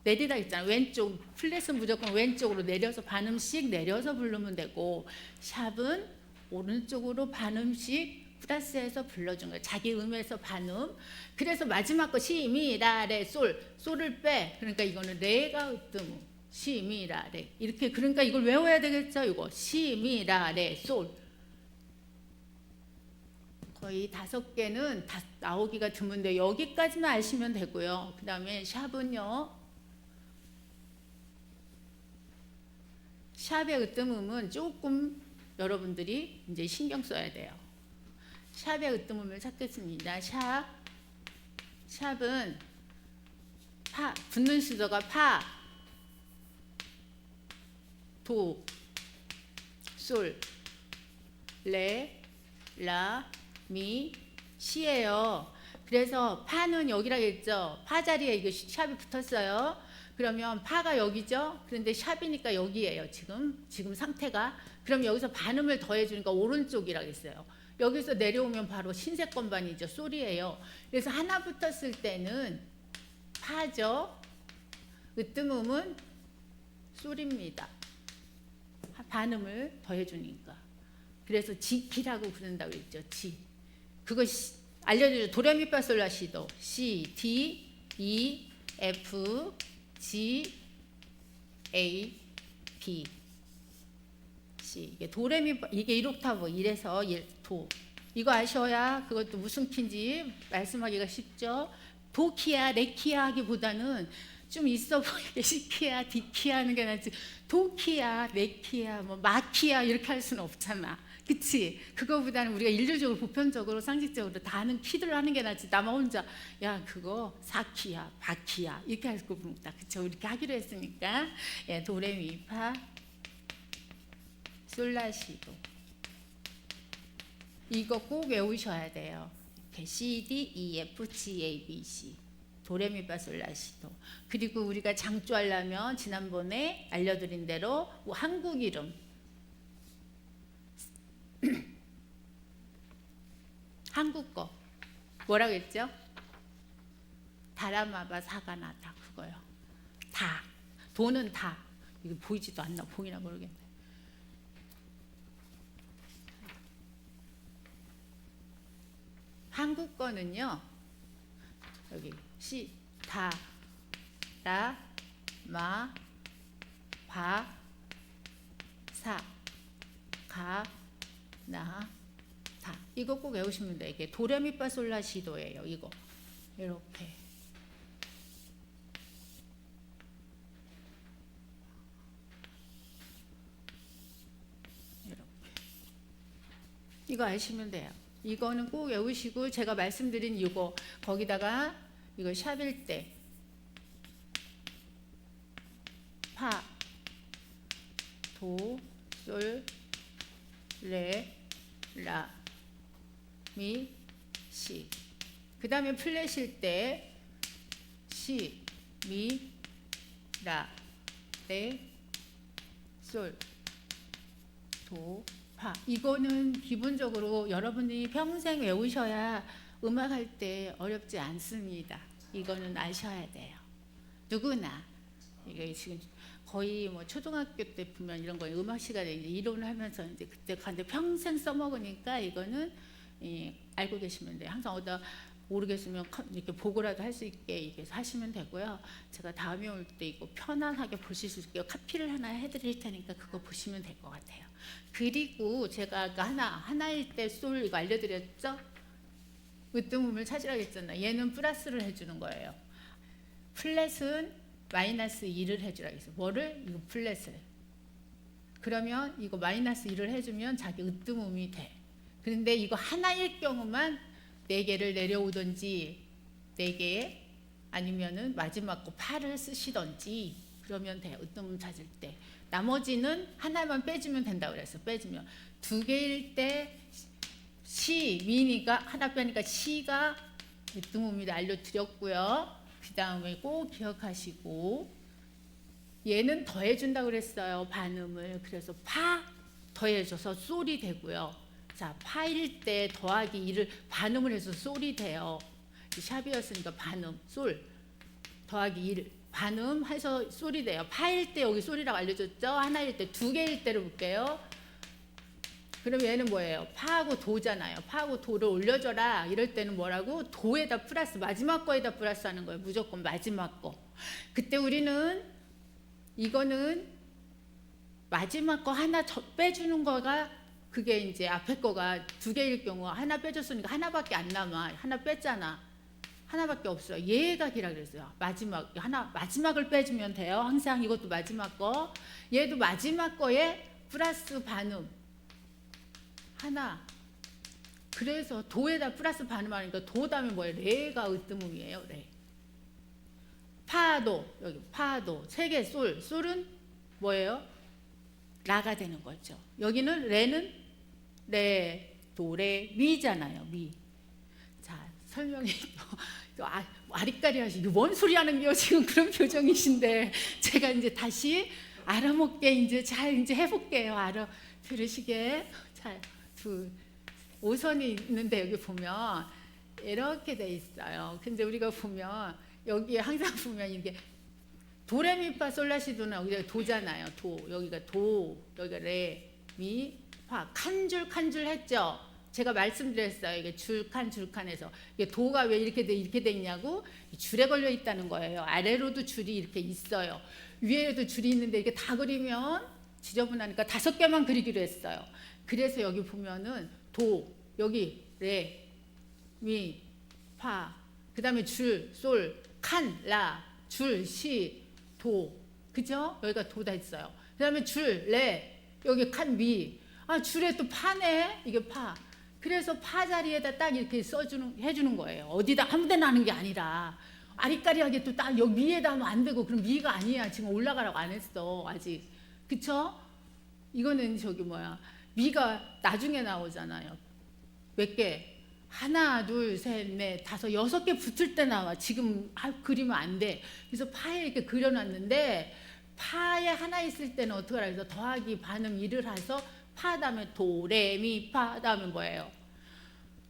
Speaker 1: 내리라 했잖아요. 왼쪽 플랫은 무조건 왼쪽으로 내려서 반음씩 내려서 부르면 되고 샵은 오른쪽으로 반음씩 플러스해서 불러준 거예요. 자기 음에서 반음. 그래서 마지막 거 시, 미, 라, 레, 솔. 솔을 빼. 그러니까 이거는 레가 으뜸음. 시, 미, 라, 레. 이렇게 그러니까 이걸 외워야 되겠죠. 이거 시, 미, 라, 레, 솔. 거의 5개는 다 나오기가 드문데 여기까지만 아시면 되고요. 그 다음에 샵은요. 샵의 으뜸음은 조금 여러분들이 이제 신경 써야 돼요. 샵의 으뜸음을 찾겠습니다. 샵은 파, 붙는 순서가 파, 도, 솔, 레, 라, 미, 시예요. 그래서 파는 여기라고 했죠. 파 자리에 이거 샵이 붙었어요. 그러면 파가 여기죠. 그런데 샵이니까 여기예요. 지금 상태가. 그럼 여기서 반음을 더해주니까 오른쪽이라고 했어요. 여기서 내려오면 바로 흰색 건반이죠. 솔이에요. 그래서 하나 붙었을 때는 파죠. 으뜸음은 솔입니다. 반음을 더해주니까. 그래서 지키라고 부른다고 했죠. 지. 그거 알려주죠. 도레미파솔라시도. C, D, E, F, G, A, B, C. 이게 도레미 이게 1옥타브 1에서 1도. 이거 아셔야 그것도 무슨 키인지 말씀하기가 쉽죠. 도키야, 레키야 하기보다는 좀 있어 보이게 시키야, 디키야 하는 게 낫지. 도키야, 레키야, 뭐 마키야 이렇게 할 수는 없잖아. 그치? 그거보다는 우리가 일률적으로 보편적으로 상식적으로 다 하는 키들을 하는 게 낫지. 나만 혼자 야 그거 사키야, 바키야 이렇게 할 거 보다. 그쵸? 이렇게 하기로 했으니까 예, 도레미파 솔라시도 이거 꼭 외우셔야 돼요. 이렇게 C, D, E, F, G, A, B, C 도레미파솔라시도. 그리고 우리가 장조하려면 지난번에 알려드린 대로 한국 이름 한국 거 뭐라고 했죠? 다라마바 사가나다 그거요. 다 도는 다 이거 보이지도 않나 보이나 모르겠네. 한국 거는요 여기 시 다 라 마 바 사 가 나 다 이거 꼭 외우시면 돼요. 이게 도레미파솔라시도예요. 이거 이렇게 이거 아시면 돼요. 이거는 꼭 외우시고 제가 말씀드린 이거 거기다가 이거 샵일 때 파, 도, 솔, 레, 라, 미, 시. 그 다음에 플랫일 때 시, 미, 라, 레, 솔, 도, 파. 이거는 기본적으로 여러분들이 평생 외우셔야 음악할 때 어렵지 않습니다. 이거는 아셔야 돼요. 누구나. 이게 지금 거의 뭐 초등학교 때 보면 이런 거 음악 시간에 이제 이론을 하면서 이제 그때 간데 평생 써먹으니까 이거는 알고 계시면 돼요. 항상 어디다 모르겠으면 이렇게 보고라도 할 수 있게 이게 하시면 되고요. 제가 다음에 올 때 이거 편안하게 보실 수 있게 카피를 하나 해드릴 테니까 그거 보시면 될 것 같아요. 그리고 제가 아까 하나일 때 솔 이거 알려드렸죠? 으뜸음을 찾으라고 했잖아요. 얘는 플러스를 해주는 거예요. 플랫은 마이너스 2를 해주라고 했어요. 뭐를? 이거 플랫을. 그러면 이거 마이너스 2를 해주면 자기 으뜸음이 돼. 그런데 이거 하나일 경우만 4개를 내려오든지 4개 아니면은 마지막 거 파를 쓰시던지 그러면 돼요. 으뜸음 찾을 때. 나머지는 하나만 빼주면 된다고 그랬어. 빼주면 2개일 때 시, 미니가 하나 빼니까 시가 으뜸음을 알려드렸고요. 그 다음에 꼭 기억하시고 얘는 더해준다고 그랬어요. 반음을. 그래서 파 더해줘서 솔이 되고요. 자, 파일 때 더하기 2를 반음을 해서 솔이 돼요. 샵이었으니까 반음, 솔 더하기 2를 반음해서 솔이 돼요. 파일 때 여기 솔이라고 알려줬죠. 하나일 때 2개일 때로 볼게요. 그럼 얘는 뭐예요? 파하고 도잖아요. 파하고 도를 올려줘라. 이럴 때는 뭐라고? 도에다 플러스, 마지막 거에다 플러스 하는 거예요. 무조건 마지막 거. 그때 우리는 이거는 마지막 거 하나 빼주는 거가 그게 이제 앞에 거가 2개일 경우 하나 빼줬으니까 하나밖에 안 남아. 하나 뺐잖아. 하나밖에 없어요. 얘가 기라 그랬어요. 마지막 하나 마지막을 빼주면 돼요. 항상 이것도 마지막 거. 얘도 마지막 거에 플러스 반음. 하나. 그래서 도에다 플러스 반음하니까 도 다음에 뭐예요? 레가 으뜸음이에요. 레. 파도 여기 파도 3개 솔. 솔은 뭐예요? 라가 되는 거죠. 여기는 레는 레, 도, 레, 미잖아요. 미. 자 설명이 또 아리까리 하시고 뭔 소리 하는 게요? 지금 그런 표정이신데 제가 이제 다시 알아먹게 이제 잘 이제 해볼게요. 알아 들으시게 잘. 5선이 있는데 여기 보면 이렇게 돼 있어요. 근데 우리가 보면 여기에 항상 보면 이게 도레미파솔라시도는 여기가 도잖아요. 도 여기가 도 여기가 레, 미, 파 칸줄 했죠. 제가 말씀드렸어요. 이게 줄칸 줄칸에서 이게 도가 왜 이렇게 돼 있냐고 줄에 걸려 있다는 거예요. 아래로도 줄이 이렇게 있어요. 위에도 줄이 있는데 이게 다 그리면 지저분하니까 5개만 그리기로 했어요. 그래서 여기 보면은 도, 여기 레, 미, 파, 그 다음에 줄, 솔, 칸, 라, 줄, 시, 도, 그죠? 여기가 도다 있어요. 그 다음에 줄, 레, 여기 칸, 미, 아 줄에 또 파네, 이게 파. 그래서 파 자리에다 딱 이렇게 해주는 거예요. 어디다 아무데나 하는 게 아니라 아리까리하게 또 딱 여기 위에다 하면 안 되고 그럼 미가 아니야. 지금 올라가라고 안 했어 아직, 그쵸? 이거는 저기 뭐야. 미가 나중에 나오잖아요. 몇 개? 하나, 둘, 셋, 넷, 다섯, 6개 붙을 때 나와. 지금 그리면 안 돼. 그래서 파에 이렇게 그려놨는데 파에 하나 있을 때는 어떻게 하라 그래서 더하기 반음 1을 해서 파 다음에 도, 레, 미, 파 다음에 뭐예요?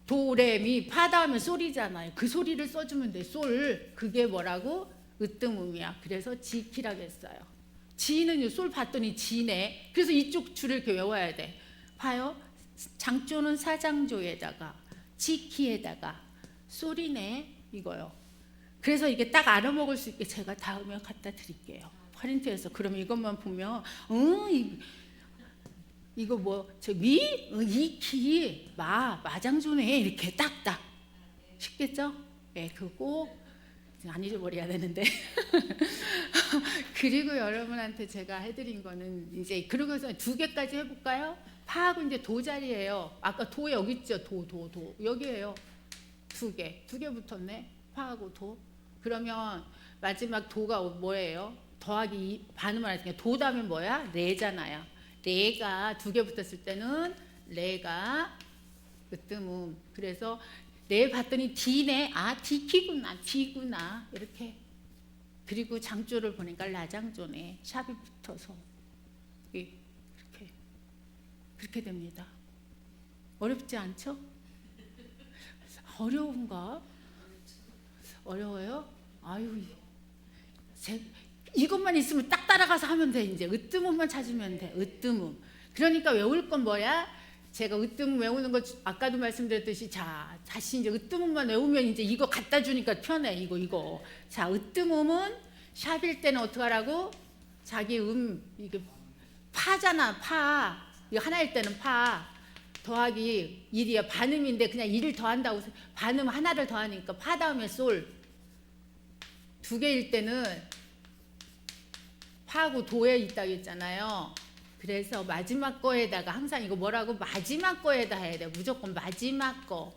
Speaker 1: 도, 레, 미, 파 다음에 솔이잖아요. 그 소리를 써주면 돼. 솔. 그게 뭐라고? 으뜸음이야. 그래서 지키라고 했어요. 지는 솔 봤더니 지네. 그래서 이쪽 줄을 이렇게 외워야 돼. 봐요. 장조는 사장조에다가 지키에다가 솔이네 이거요. 그래서 이게 딱 알아먹을 수 있게 제가 다음에 갖다 드릴게요. 파린트에서. 그럼 이것만 보면 이거 뭐 저 미? 이키 마장조네 이렇게 딱딱 쉽겠죠? 네, 그거 안 잊어버려야 되는데 그리고 여러분한테 제가 해드린 거는 이제 그러고서 2개까지 해볼까요? 파하고 이제 도 자리예요. 아까 도 여기 있죠? 도 여기에요. 2개 붙었네. 파하고 도. 그러면 마지막 도가 뭐예요? 더하기 반음을 하니까 도 다음에 뭐야? 레잖아요. 레가 2개 붙었을 때는 레가 으뜸음. 그래서 레 봤더니 D네. 아 D키구나. D구나. 이렇게. 그리고 장조를 보니까 라장조네. 샵이 붙어서 이렇게 그렇게 됩니다. 어렵지 않죠? 어려운가? 어려워요? 아유, 이것만 있으면 딱 따라가서 하면 돼. 이제 으뜸음만 찾으면 돼. 으뜸음. 그러니까 외울 건 뭐야? 제가 으뜸음 외우는 거 아까도 말씀드렸듯이 자 다시 이제 으뜸음만 외우면 이제 이거 갖다 주니까 편해. 이거. 자 으뜸음은 샵일 때는 어떻게 하라고? 자기 이게 파잖아. 파. 이거 하나일 때는 파. 더하기 1이야. 반음인데 그냥 1을 더한다고. 반음 하나를 더하니까 파 다음에 솔. 2개일 때는 파하고 도에 있다고 했잖아요. 그래서 마지막 거에다가 항상 이거 뭐라고? 마지막 거에다 해야 돼. 무조건 마지막 거.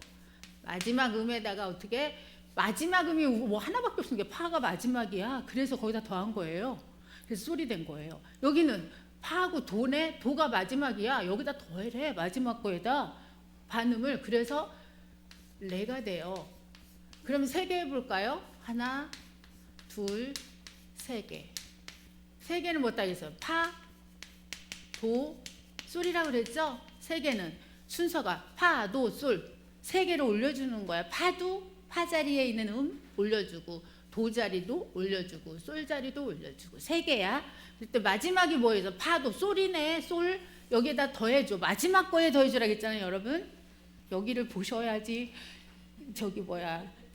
Speaker 1: 마지막 음에다가 어떻게? 마지막 음이 뭐 하나밖에 없는 게 파가 마지막이야. 그래서 거기다 더한 거예요. 그래서 솔이 된 거예요. 여기는 파하고 도네. 도가 마지막이야. 여기다 더해. 마지막 거에다 반음을. 그래서 레가 돼요. 그럼 3개 해볼까요? 하나, 둘, 3개. 3개는 뭐 따겠어요? 파, 도, 솔이라고 그랬죠? 3개는 순서가 파, 도, 솔 3개를 올려주는 거야. 파도 파 자리에 있는 올려주고 도 자리도 올려주고 솔 자리도 올려주고 3개야. 그때 마지막이 뭐예요? 파도, 솔이네. 솔 여기에다 더해줘. 마지막 거에 더해주라고 했잖아요, 여러분. 여기를 보셔야지. 저기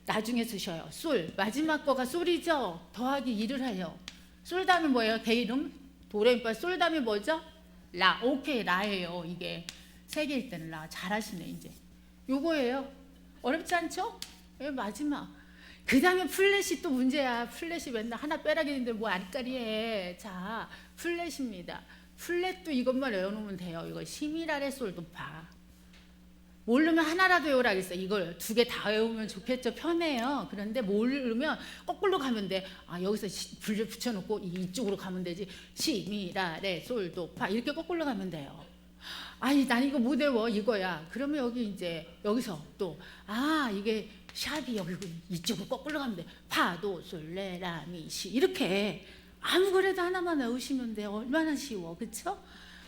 Speaker 1: 나중에 쓰셔요. 솔 마지막 거가 솔이죠. 더하기 2를 해요. 솔 다음에 뭐예요? 대이름 도레미파. 솔 다음에 뭐죠? 라. 오케이, 라예요. 이게 3개일 때는 라. 잘하시네. 이제 요거예요. 어렵지 않죠? 예, 마지막. 그 다음에 플랫이 또 문제야. 플랫이 맨날 하나 빼라겠는데 뭐 아리까리해. 자, 플랫입니다. 플랫도 이것만 외워놓으면 돼요. 이거 시미라레 솔도 파. 모르면 하나라도 외우라겠어. 이걸 2개 다 외우면 좋겠죠. 편해요. 그런데 모르면 거꾸로 가면 돼. 아, 여기서 불을 붙여놓고 이쪽으로 가면 되지. 시, 미, 라, 레, 솔, 도, 파 이렇게 거꾸로 가면 돼요. 아니 난 이거 못 외워 이거야. 그러면 여기 이제 여기서 또 이게 샵이 여기 이쪽으로 거꾸로 가면 돼. 파, 도, 솔, 레, 라, 미, 시 이렇게 아무 거라도 하나만 외우시면 돼. 얼마나 쉬워. 그렇죠?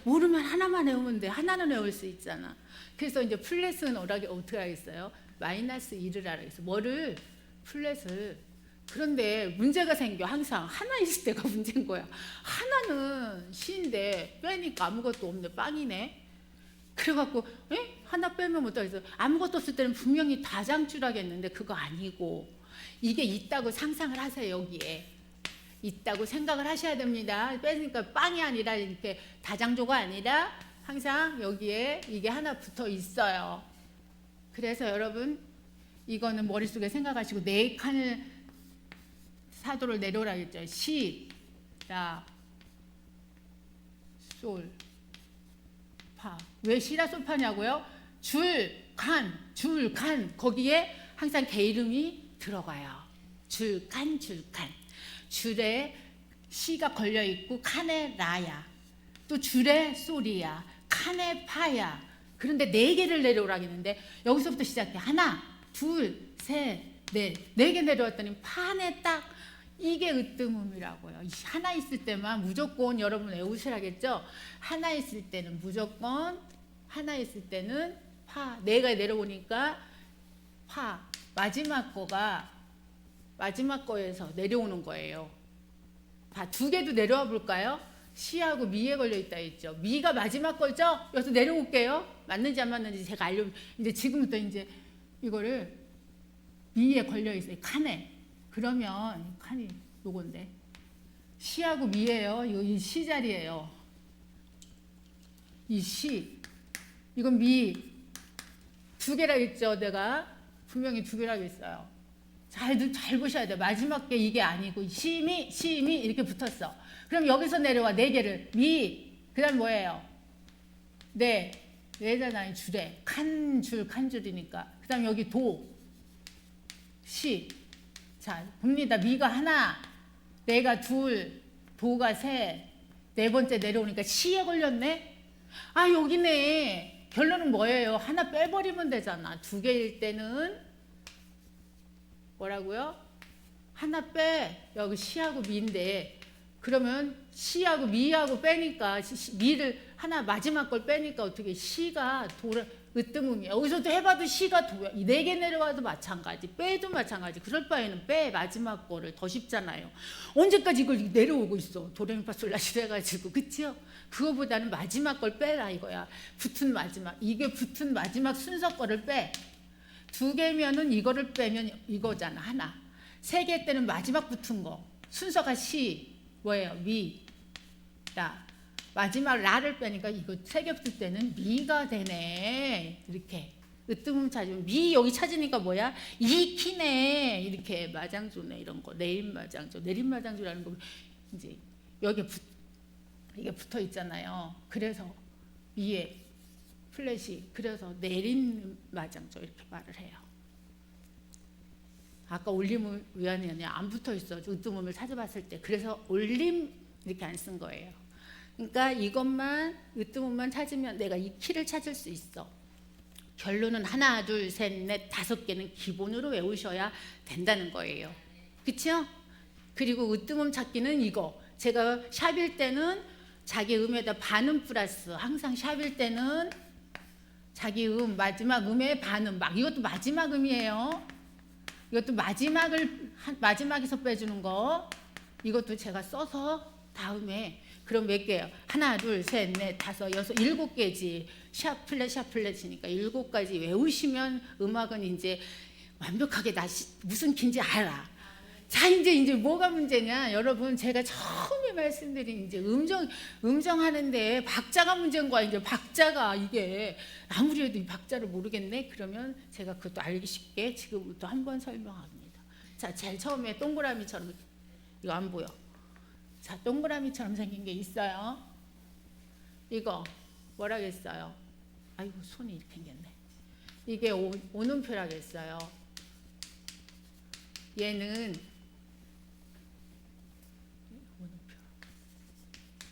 Speaker 1: 모르면 하나만 외우면 돼. 하나는 외울 수 있잖아. 그래서 이제 플랫은 어떻게 하겠어요? 마이너스 1을 하라겠어. 뭐를? 플랫을. 그런데 문제가 생겨. 항상 하나 있을 때가 문제인 거야. 하나는 시인데 빼니까 아무것도 없네. 빵이네. 그래갖고 하나 빼면 못하겠어. 아무것도 없을 때는 분명히 다장줄하겠는데 그거 아니고 이게 있다고 상상을 하세요. 여기에. 있다고 생각을 하셔야 됩니다. 빼니까 빵이 아니라 이렇게 다장조가 아니라 항상 여기에 이게 하나 붙어 있어요. 그래서 여러분 이거는 머릿속에 생각하시고 4칸을 사도를 내려오라 했죠. 시, 라, 솔, 파. 왜 시라 솔파냐고요? 줄, 칸 거기에 항상 개 이름이 들어가요. 줄, 칸. 줄에 시가 걸려있고 칸에 라야. 또 줄에 솔이야. 칸에 파야. 그런데 4개를 내려오라고 했는데 여기서부터 시작해. 하나, 둘, 셋, 넷. 4개 내려왔더니 판에 딱 이게 으뜸음이라고요. 하나 있을 때만 무조건 여러분 외우시라겠죠. 하나 있을 때는 무조건, 하나 있을 때는 파. 4가 내려오니까 파. 마지막 거에서 내려오는 거예요. 봐, 2개도 내려와 볼까요? 시하고 미에 걸려 있다 했죠. 미가 마지막 거죠? 여기서 내려올게요. 맞는지 안 맞는지 제가 이제 지금부터 이제 이거를 미에 걸려 있어요. 칸에. 그러면 칸이 요건데. 시하고 미예요. 이거 이 시 자리예요. 이 시. 이건 미. 2개라고 했죠. 내가 분명히 2개라고 했어요. 잘 보셔야 돼요. 마지막 게 이게 아니고 시미 이렇게 붙었어. 그럼 여기서 내려와 4개를 미. 그다음 뭐예요? 네. 네잖아요. 줄에 칸줄이니까. 그다음 여기 도. 시. 자, 봅니다. 미가 하나, 네가 둘, 도가 셋. 4번째 내려오니까 시에 걸렸네. 아, 여기네. 결론은 뭐예요? 하나 빼버리면 되잖아. 2개일 때는 뭐라고요? 하나 빼. 여기 시하고 미인데 그러면 시하고 미하고 빼니까 미를 하나 마지막 걸 빼니까 어떻게 시가 으뜸음이야. 여기서도 해봐도 시가 도야. 4개 내려와도 마찬가지. 빼도 마찬가지. 그럴 바에는 빼. 마지막 거를 더 쉽잖아요. 언제까지 이걸 내려오고 있어. 도레미파솔라시 해가지고. 그치요? 그거보다는 마지막 걸 빼라 이거야. 붙은 마지막. 이게 붙은 마지막 순서 거를 빼. 2개면은 이거를 빼면 이거잖아. 하나. 3개 때는 마지막 붙은 거. 순서가 시. 뭐예요? 미. 라. 마지막 라를 빼니까 이거 3개 붙을 때는 미가 되네. 이렇게. 으뜸음 찾으면 미 여기 찾으니까 뭐야? 이 키네. 이렇게 마장조네 이런 거. 내림마장조. 내림마장조라는 거 이제 여기 이게 붙어 있잖아요. 그래서 위에 플랫이 그래서 내림마장조 이렇게 말을 해요. 아까 올림을 왜 하느냐 안 붙어 있어. 으뜸음을 찾아봤을 때. 그래서 올림 이렇게 안 쓴 거예요. 그러니까 이것만 으뜸음만 찾으면 내가 이 키를 찾을 수 있어. 결론은 하나, 둘, 셋, 넷, 5개는 기본으로 외우셔야 된다는 거예요. 그렇죠? 그리고 으뜸음 찾기는 이거. 제가 샵일 때는 자기 음에다 반음 플러스 항상 샵일 때는 자기 마지막 음의 반음 막 이것도 마지막 음이에요. 이것도 마지막에서 빼주는 거. 이것도 제가 써서 다음에 그럼 몇 개예요? 하나, 둘, 셋, 넷, 5, 6, 7개지. 샵 플랫이니까 7가지 외우시면 음악은 이제 완벽하게 무슨 키인지 알아. 자, 이제 뭐가 문제냐? 여러분, 제가 처음에 말씀드린 이제 음정 하는데 박자가 문제인 거야. 이제 박자가 이게 아무리 해도 이 박자를 모르겠네. 그러면 제가 그것도 알기 쉽게 지금부터 한번 설명합니다. 자, 제일 처음에 동그라미처럼 이거 안 보여. 자, 동그라미처럼 생긴 게 있어요. 이거 뭐라고 했어요? 아이고, 손이 이렇게 생겼네. 이게 오음표라고 했어요. 얘는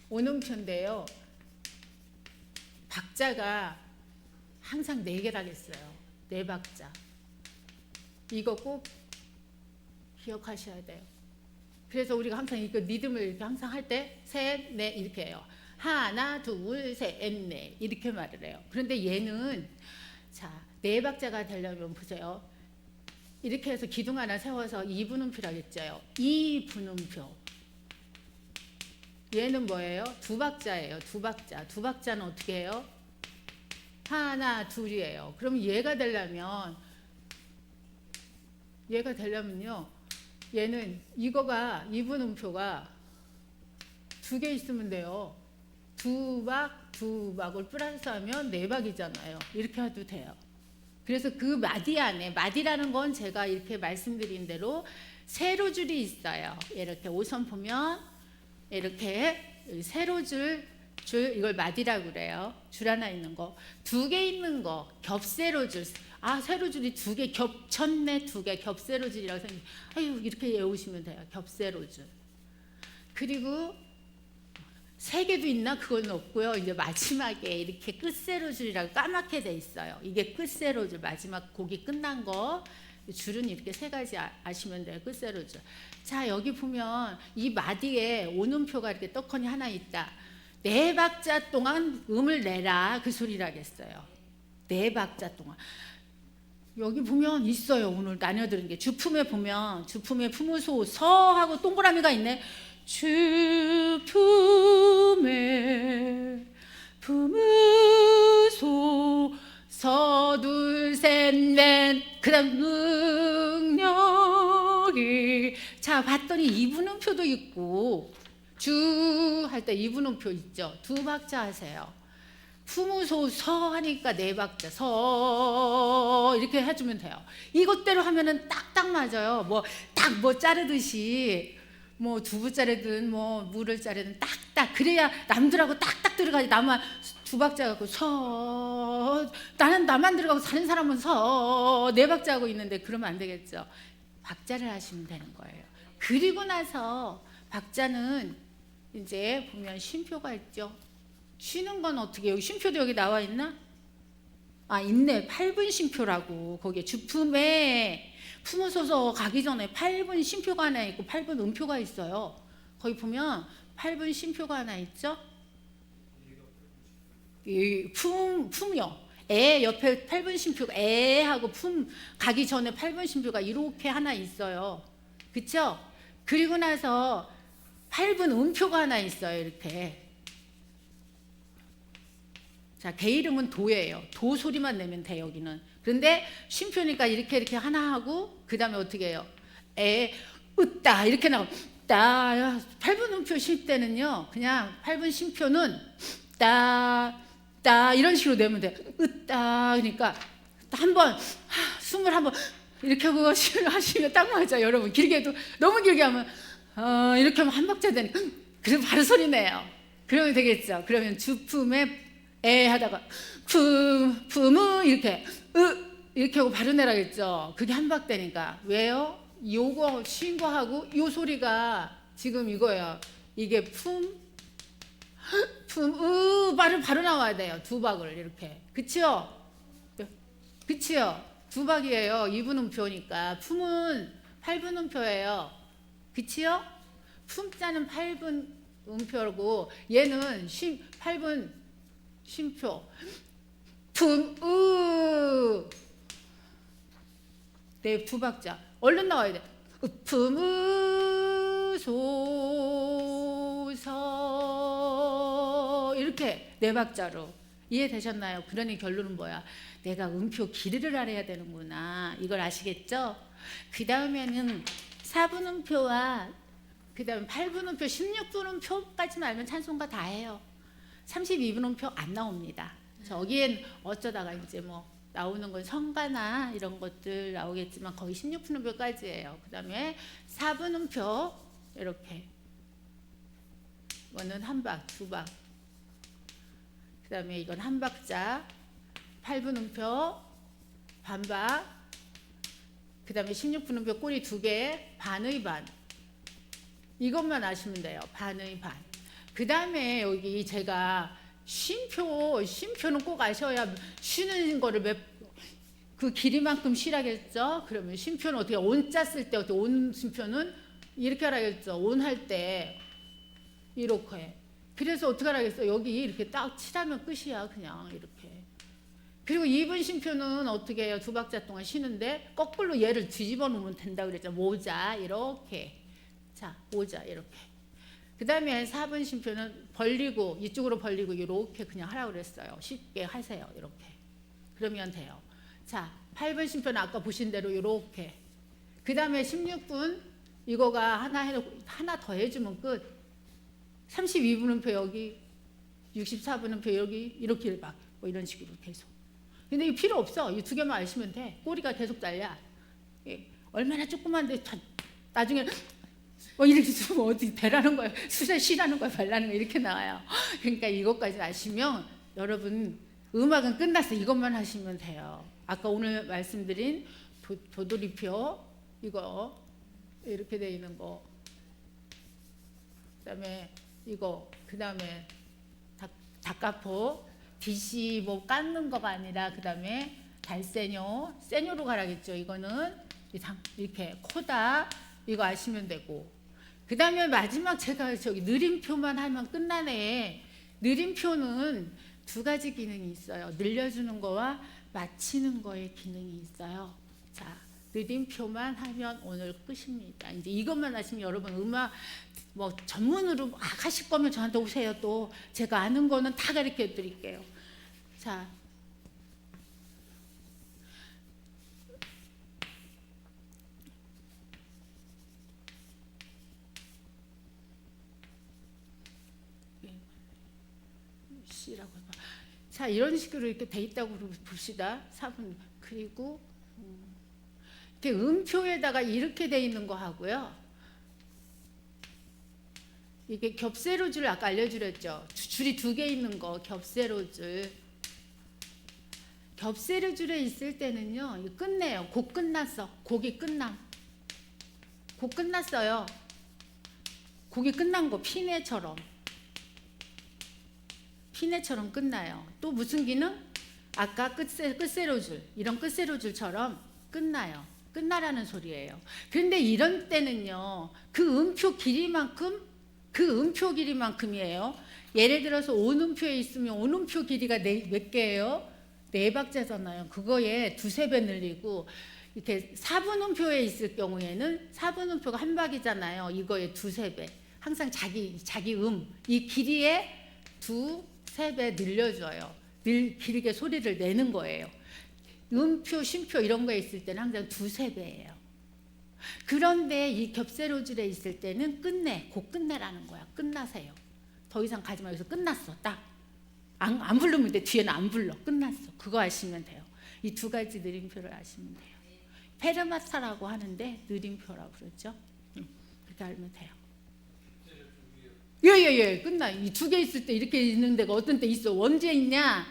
Speaker 1: 오음표인데요. 박자가 항상 4개라고 했어요. 4박자. 이거 꼭 기억하셔야 돼요. 그래서 우리가 항상 이거 리듬을 이렇게 항상 할 때 셋, 넷 이렇게 해요. 하나, 둘, 셋, 넷 이렇게 말을 해요. 그런데 얘는 자 4박자가 되려면 보세요. 이렇게 해서 기둥 하나 세워서 2분음표라고 했죠. 2분음표. 얘는 뭐예요? 2박자예요. 2박자. 2박자는 어떻게 해요? 하나, 둘이에요. 그럼 얘가 되려면요. 얘는 이거가 2분음표가 2개 있으면 돼요. 2박을 플러스하면 4박이잖아요. 이렇게 해도 돼요. 그래서 그 마디 안에 마디라는 건 제가 이렇게 말씀드린 대로 세로줄이 있어요. 이렇게 5선 보면 이렇게 세로줄 이걸 마디라고 그래요. 줄 하나 있는 거. 2개 있는 거 겹세로줄. 아, 세로줄이 2개 겹쳤네. 2개 겹세로줄이라고 생각. 아유, 이렇게 외우시면 돼요. 겹세로줄. 그리고 세 개도 있나? 그건 없고요. 이제 마지막에 이렇게 끝세로줄이라고 까맣게 돼 있어요. 이게 끝세로줄, 마지막 곡이 끝난 거. 줄은 이렇게 세 가지 아시면 돼요. 끝세로줄. 자, 여기 보면 이 마디에 오음표가 이렇게 떡하니 하나 있다. 4박자 동안 음을 내라, 그 소리라겠어요. 4박자 동안. 여기 보면 있어요. 오늘 나눠드린 게 주품에 보면 주품에 품으소 서하고 동그라미가 있네. 주품에 품으소 서 둘 셋 넷 그다음 능력이. 자, 봤더니 이분음표도 있고 주 할 때 이분음표 있죠. 2박자 하세요. 품으소 서 하니까 4박자 서 이렇게 해주면 돼요. 이것대로 하면은 딱딱 맞아요. 뭐 딱 뭐 자르듯이 뭐 두부 자르든 뭐 무를 자르든 딱딱 그래야 남들하고 딱딱 들어가지. 나만 2박자 갖고 서 나는 나만 들어가고 다른 사람은 서 4박자 하고 있는데 그러면 안 되겠죠. 박자를 하시면 되는 거예요. 그리고 나서 박자는 이제 보면 쉼표가 있죠. 쉬는 건 어떻게, 여기 쉼표도 여기 나와 있나? 아, 있네. 8분 쉼표라고. 거기에 주품에 품으소서 가기 전에 8분 쉼표가 하나 있고 8분 음표가 있어요. 거기 보면 8분 쉼표가 하나 있죠. 이 품이요. 에 옆에 8분 쉼표가 에 하고 품 가기 전에 8분 쉼표가 이렇게 하나 있어요. 그쵸? 그리고 나서 8분 음표가 하나 있어요. 이렇게. 자, 개 이름은 도예요. 도 소리만 내면 돼, 여기는. 그런데 쉼표니까 이렇게 하나 하고 그 다음에 어떻게 해요? 으따 이렇게 나오고 따. 8분 음표 쉴 때는요, 그냥 8분 쉼표는 따 이런 식으로 내면 돼. 으따. 그러니까 한번 숨을 한번 이렇게 하고 하시면 딱 맞아요. 여러분 길게 해도 너무 길게 하면 이렇게 하면 한 박자 되니까 그래서 바로 소리 내요. 그러면 되겠죠. 그러면 주품에 에 하다가 품은 이렇게 이렇게 하고 바로 내라겠죠. 그게 한 박대니까. 왜요? 요거 쉰 거 하고 요 소리가 지금 이거예요. 이게 바로 나와야 돼요. 2박을 이렇게. 그치요? 그치요? 2박이에요. 2분 음표니까. 품은 8분 음표예요. 그치요? 품자는 8분 음표고 얘는 8분 쉼표. 네, 2박자. 얼른 나와야 돼. 품으소서 이렇게 4박자로. 이해되셨나요? 그러니 결론은 뭐야? 내가 음표 길이를 알아야 되는구나. 이걸 아시겠죠? 그 다음에는 4분 음표와 그 다음에 8분 음표, 16분 음표까지만 알면 찬송가 다 해요. 32분 음표 안 나옵니다. 저기엔 어쩌다가 이제 뭐 나오는 건 성가나 이런 것들 나오겠지만 거의 16분 음표까지예요. 그 다음에 4분 음표 이렇게. 이거는 1박, 2박. 그 다음에 이건 1박자. 8분 음표, 반박. 그 다음에 16분 음표 꼬리 2개, 반의 반. 이것만 아시면 돼요. 반의 반. 그 다음에 여기 제가 쉼표는 꼭 아셔야 쉬는 거를 그 길이만큼 쉬라겠죠. 그러면 쉼표는 어떻게 온자 쓸 때 어떻게 온 쉼표는 이렇게 하라겠죠. 온 할 때 이렇게. 그래서 어떻게 하라겠어. 여기 이렇게 딱 칠하면 끝이야. 그냥 이렇게. 그리고 2분 쉼표는 어떻게 해요. 2박자 동안 쉬는데 거꾸로 얘를 뒤집어 놓으면 된다 그랬죠. 모자 이렇게. 자, 모자 이렇게. 그 다음에 4분 쉼표는 벌리고 이쪽으로 벌리고 이렇게 그냥 하라고 그랬어요. 쉽게 하세요. 이렇게. 그러면 돼요. 자, 8분 쉼표는 아까 보신 대로 이렇게. 그 다음에 16분 이거가 하나 더 해주면 끝. 32분 음표 여기, 64분 음표 여기 이렇게 막 뭐 이런 식으로 계속. 근데 이거 필요 없어. 이 2개만 아시면 돼. 꼬리가 계속 잘려. 얼마나 조그만데 나중에 뭐 이렇게 좀 어디 대라는 거야, 쉬라는 거야, 발라는 거야 이렇게 나와요. 그러니까 이것까지 아시면 여러분 음악은 끝났어. 이것만 하시면 돼요. 아까 오늘 말씀드린 도돌이표 이거 이렇게 돼 있는 거. 그다음에 이거 그다음에 닭가포 DC 뭐 깎는 거가 아니라 그다음에 달세뇨 세뇨로 가라겠죠. 이거는 이렇게 코다 이거 아시면 되고 그다음에 마지막 제가 저기 느림표만 하면 끝나네. 느림표는 두 가지 기능이 있어요. 늘려주는 거와 맞히는 거에 기능이 있어요. 자, 느림표만 하면 오늘 끝입니다. 이제 이것만 하시면 여러분 음악 뭐 전문으로 막 하실 거면 저한테 오세요. 또 제가 아는 거는 다 가르쳐 드릴게요. 자, C라고 해봐. 자, 이런 식으로 이렇게 돼 있다고 봅시다. 4분 그리고 이렇게 음표에다가 이렇게 돼 있는 거 하고요. 이게 겹세로줄 아까 알려드렸죠. 줄이 두 개 있는 거 겹세로줄. 겹세로줄에 있을 때는요. 이거 끝내요. 곡 끝났어. 곡이 끝남. 곡 끝났어요. 곡이 끝난 거 피네처럼. 피네처럼 끝나요. 또 무슨 기능? 아까 끝세로줄 이런 끝세로줄처럼 끝나요. 끝나라는 소리예요. 그런데 이런 때는요. 그 음표 길이만큼이에요. 예를 들어서 온음표에 있으면 온음표 길이가 몇 개예요? 4박자잖아요. 그거에 두세 배 늘리고 이렇게 4분음표에 있을 경우에는 4분음표가 한 박이잖아요. 이거에 두세 배. 항상 자기 이 길이에 두세 배 늘려줘요. 길게 소리를 내는 거예요. 음표, 쉼표 이런 거에 있을 때는 항상 두세 배예요. 그런데 이 겹세로줄에 있을 때는 곡 끝내라는 거야. 끝나세요. 더 이상 가지 말고 끝났어. 딱. 안 부르면 돼. 뒤에는 안 불러. 끝났어. 그거 아시면 돼요. 이 두 가지 느림표를 아시면 돼요. 페르마타라고 하는데 느림표라고 그러죠. 그렇게 알면 돼요. 예. 끝나. 이 두 개 있을 때 이렇게 있는 데가 어떤 때 있어. 언제 있냐?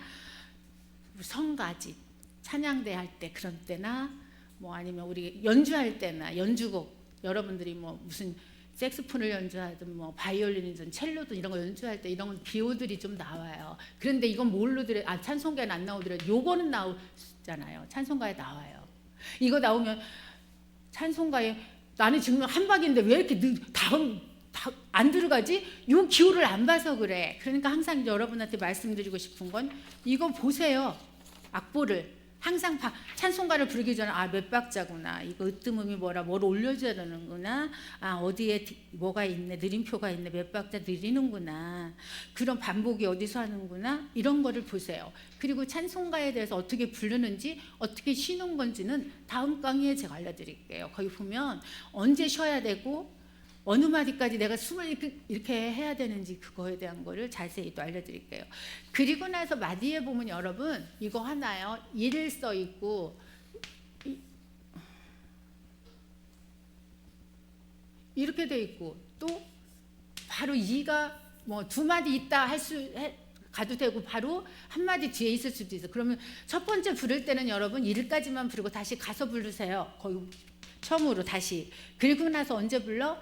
Speaker 1: 성가지. 찬양대 할 때 그런 때나 뭐 아니면 우리 연주할 때나 연주곡 여러분들이 뭐 무슨 색소폰을 연주하든 뭐 바이올린이든 첼로든 이런 거 연주할 때 이런 기호들이 좀 나와요. 그런데 이건 뭘로 찬송가에는 안 나오더라도 요거는 나오잖아요. 찬송가에 나와요. 이거 나오면 찬송가에 나는 지금 한 박인데 왜 이렇게 다음 안 들어가지? 요 기호를 안 봐서 그래. 그러니까 항상 여러분한테 말씀드리고 싶은 건 이거 보세요. 악보를 항상 찬송가를 부르기 전에 몇 박자구나. 이거 으뜸음이 뭘 올려줘야 되는구나. 어디에 뭐가 있네. 느림표가 있네. 몇 박자 느리는구나. 그런 반복이 어디서 하는구나. 이런 거를 보세요. 그리고 찬송가에 대해서 어떻게 부르는지 어떻게 쉬는 건지는 다음 강의에 제가 알려드릴게요. 거기 보면 언제 쉬어야 되고 어느 마디까지 내가 숨을 이렇게 해야 되는지 그거에 대한 거를 자세히 또 알려드릴게요. 그리고 나서 마디에 보면 여러분 이거 하나요. 1을 써 있고 이렇게 돼 있고 또 바로 2가 뭐 두 마디 있다 가도 되고 바로 한 마디 뒤에 있을 수도 있어. 그러면 첫 번째 부를 때는 여러분 1까지만 부르고 다시 가서 부르세요. 거의 처음으로 다시. 그리고 나서 언제 불러?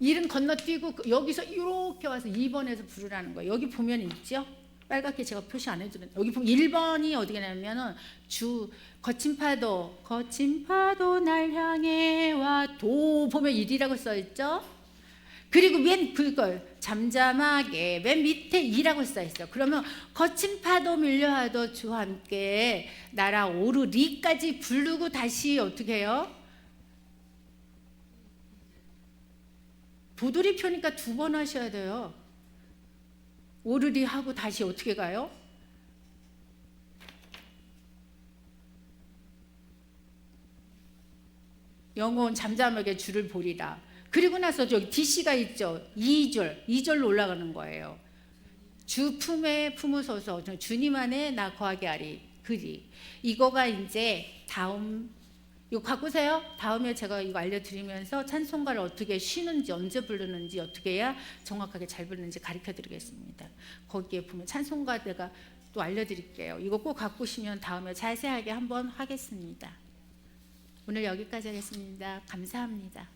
Speaker 1: 1은 건너뛰고 여기서 이렇게 와서 2번에서 부르라는 거예요. 여기 보면 있죠? 빨갛게 제가 표시 안 해주는데 여기 보면 1번이 어디게 나면은 거친 파도 날 향해 와 도 보면 1이라고 써있죠? 그리고 그걸 잠잠하게 맨 밑에 2라고 써있어요. 그러면 거친 파도 밀려하도 주와 함께 날아오르리까지 부르고 다시 어떻게 해요? 도돌이 펴니까 2번 하셔야 돼요. 오르리 하고 다시 어떻게 가요? 영혼 잠잠하게 주를 보리라. 그리고 나서 저기 DC가 있죠. 2절로 올라가는 거예요. 주 품에 품으소서 주님 안에 나 거하게 하리. 그리. 이거가 이제 다음 이거 바꾸세요. 다음에 제가 이거 알려드리면서 찬송가를 어떻게 쉬는지 언제 부르는지 어떻게 해야 정확하게 잘 부르는지 가르쳐 드리겠습니다. 거기에 보면 찬송가 내가 또 알려드릴게요. 이거 꼭 갖고 오시면 다음에 자세하게 한번 하겠습니다. 오늘 여기까지 하겠습니다. 감사합니다.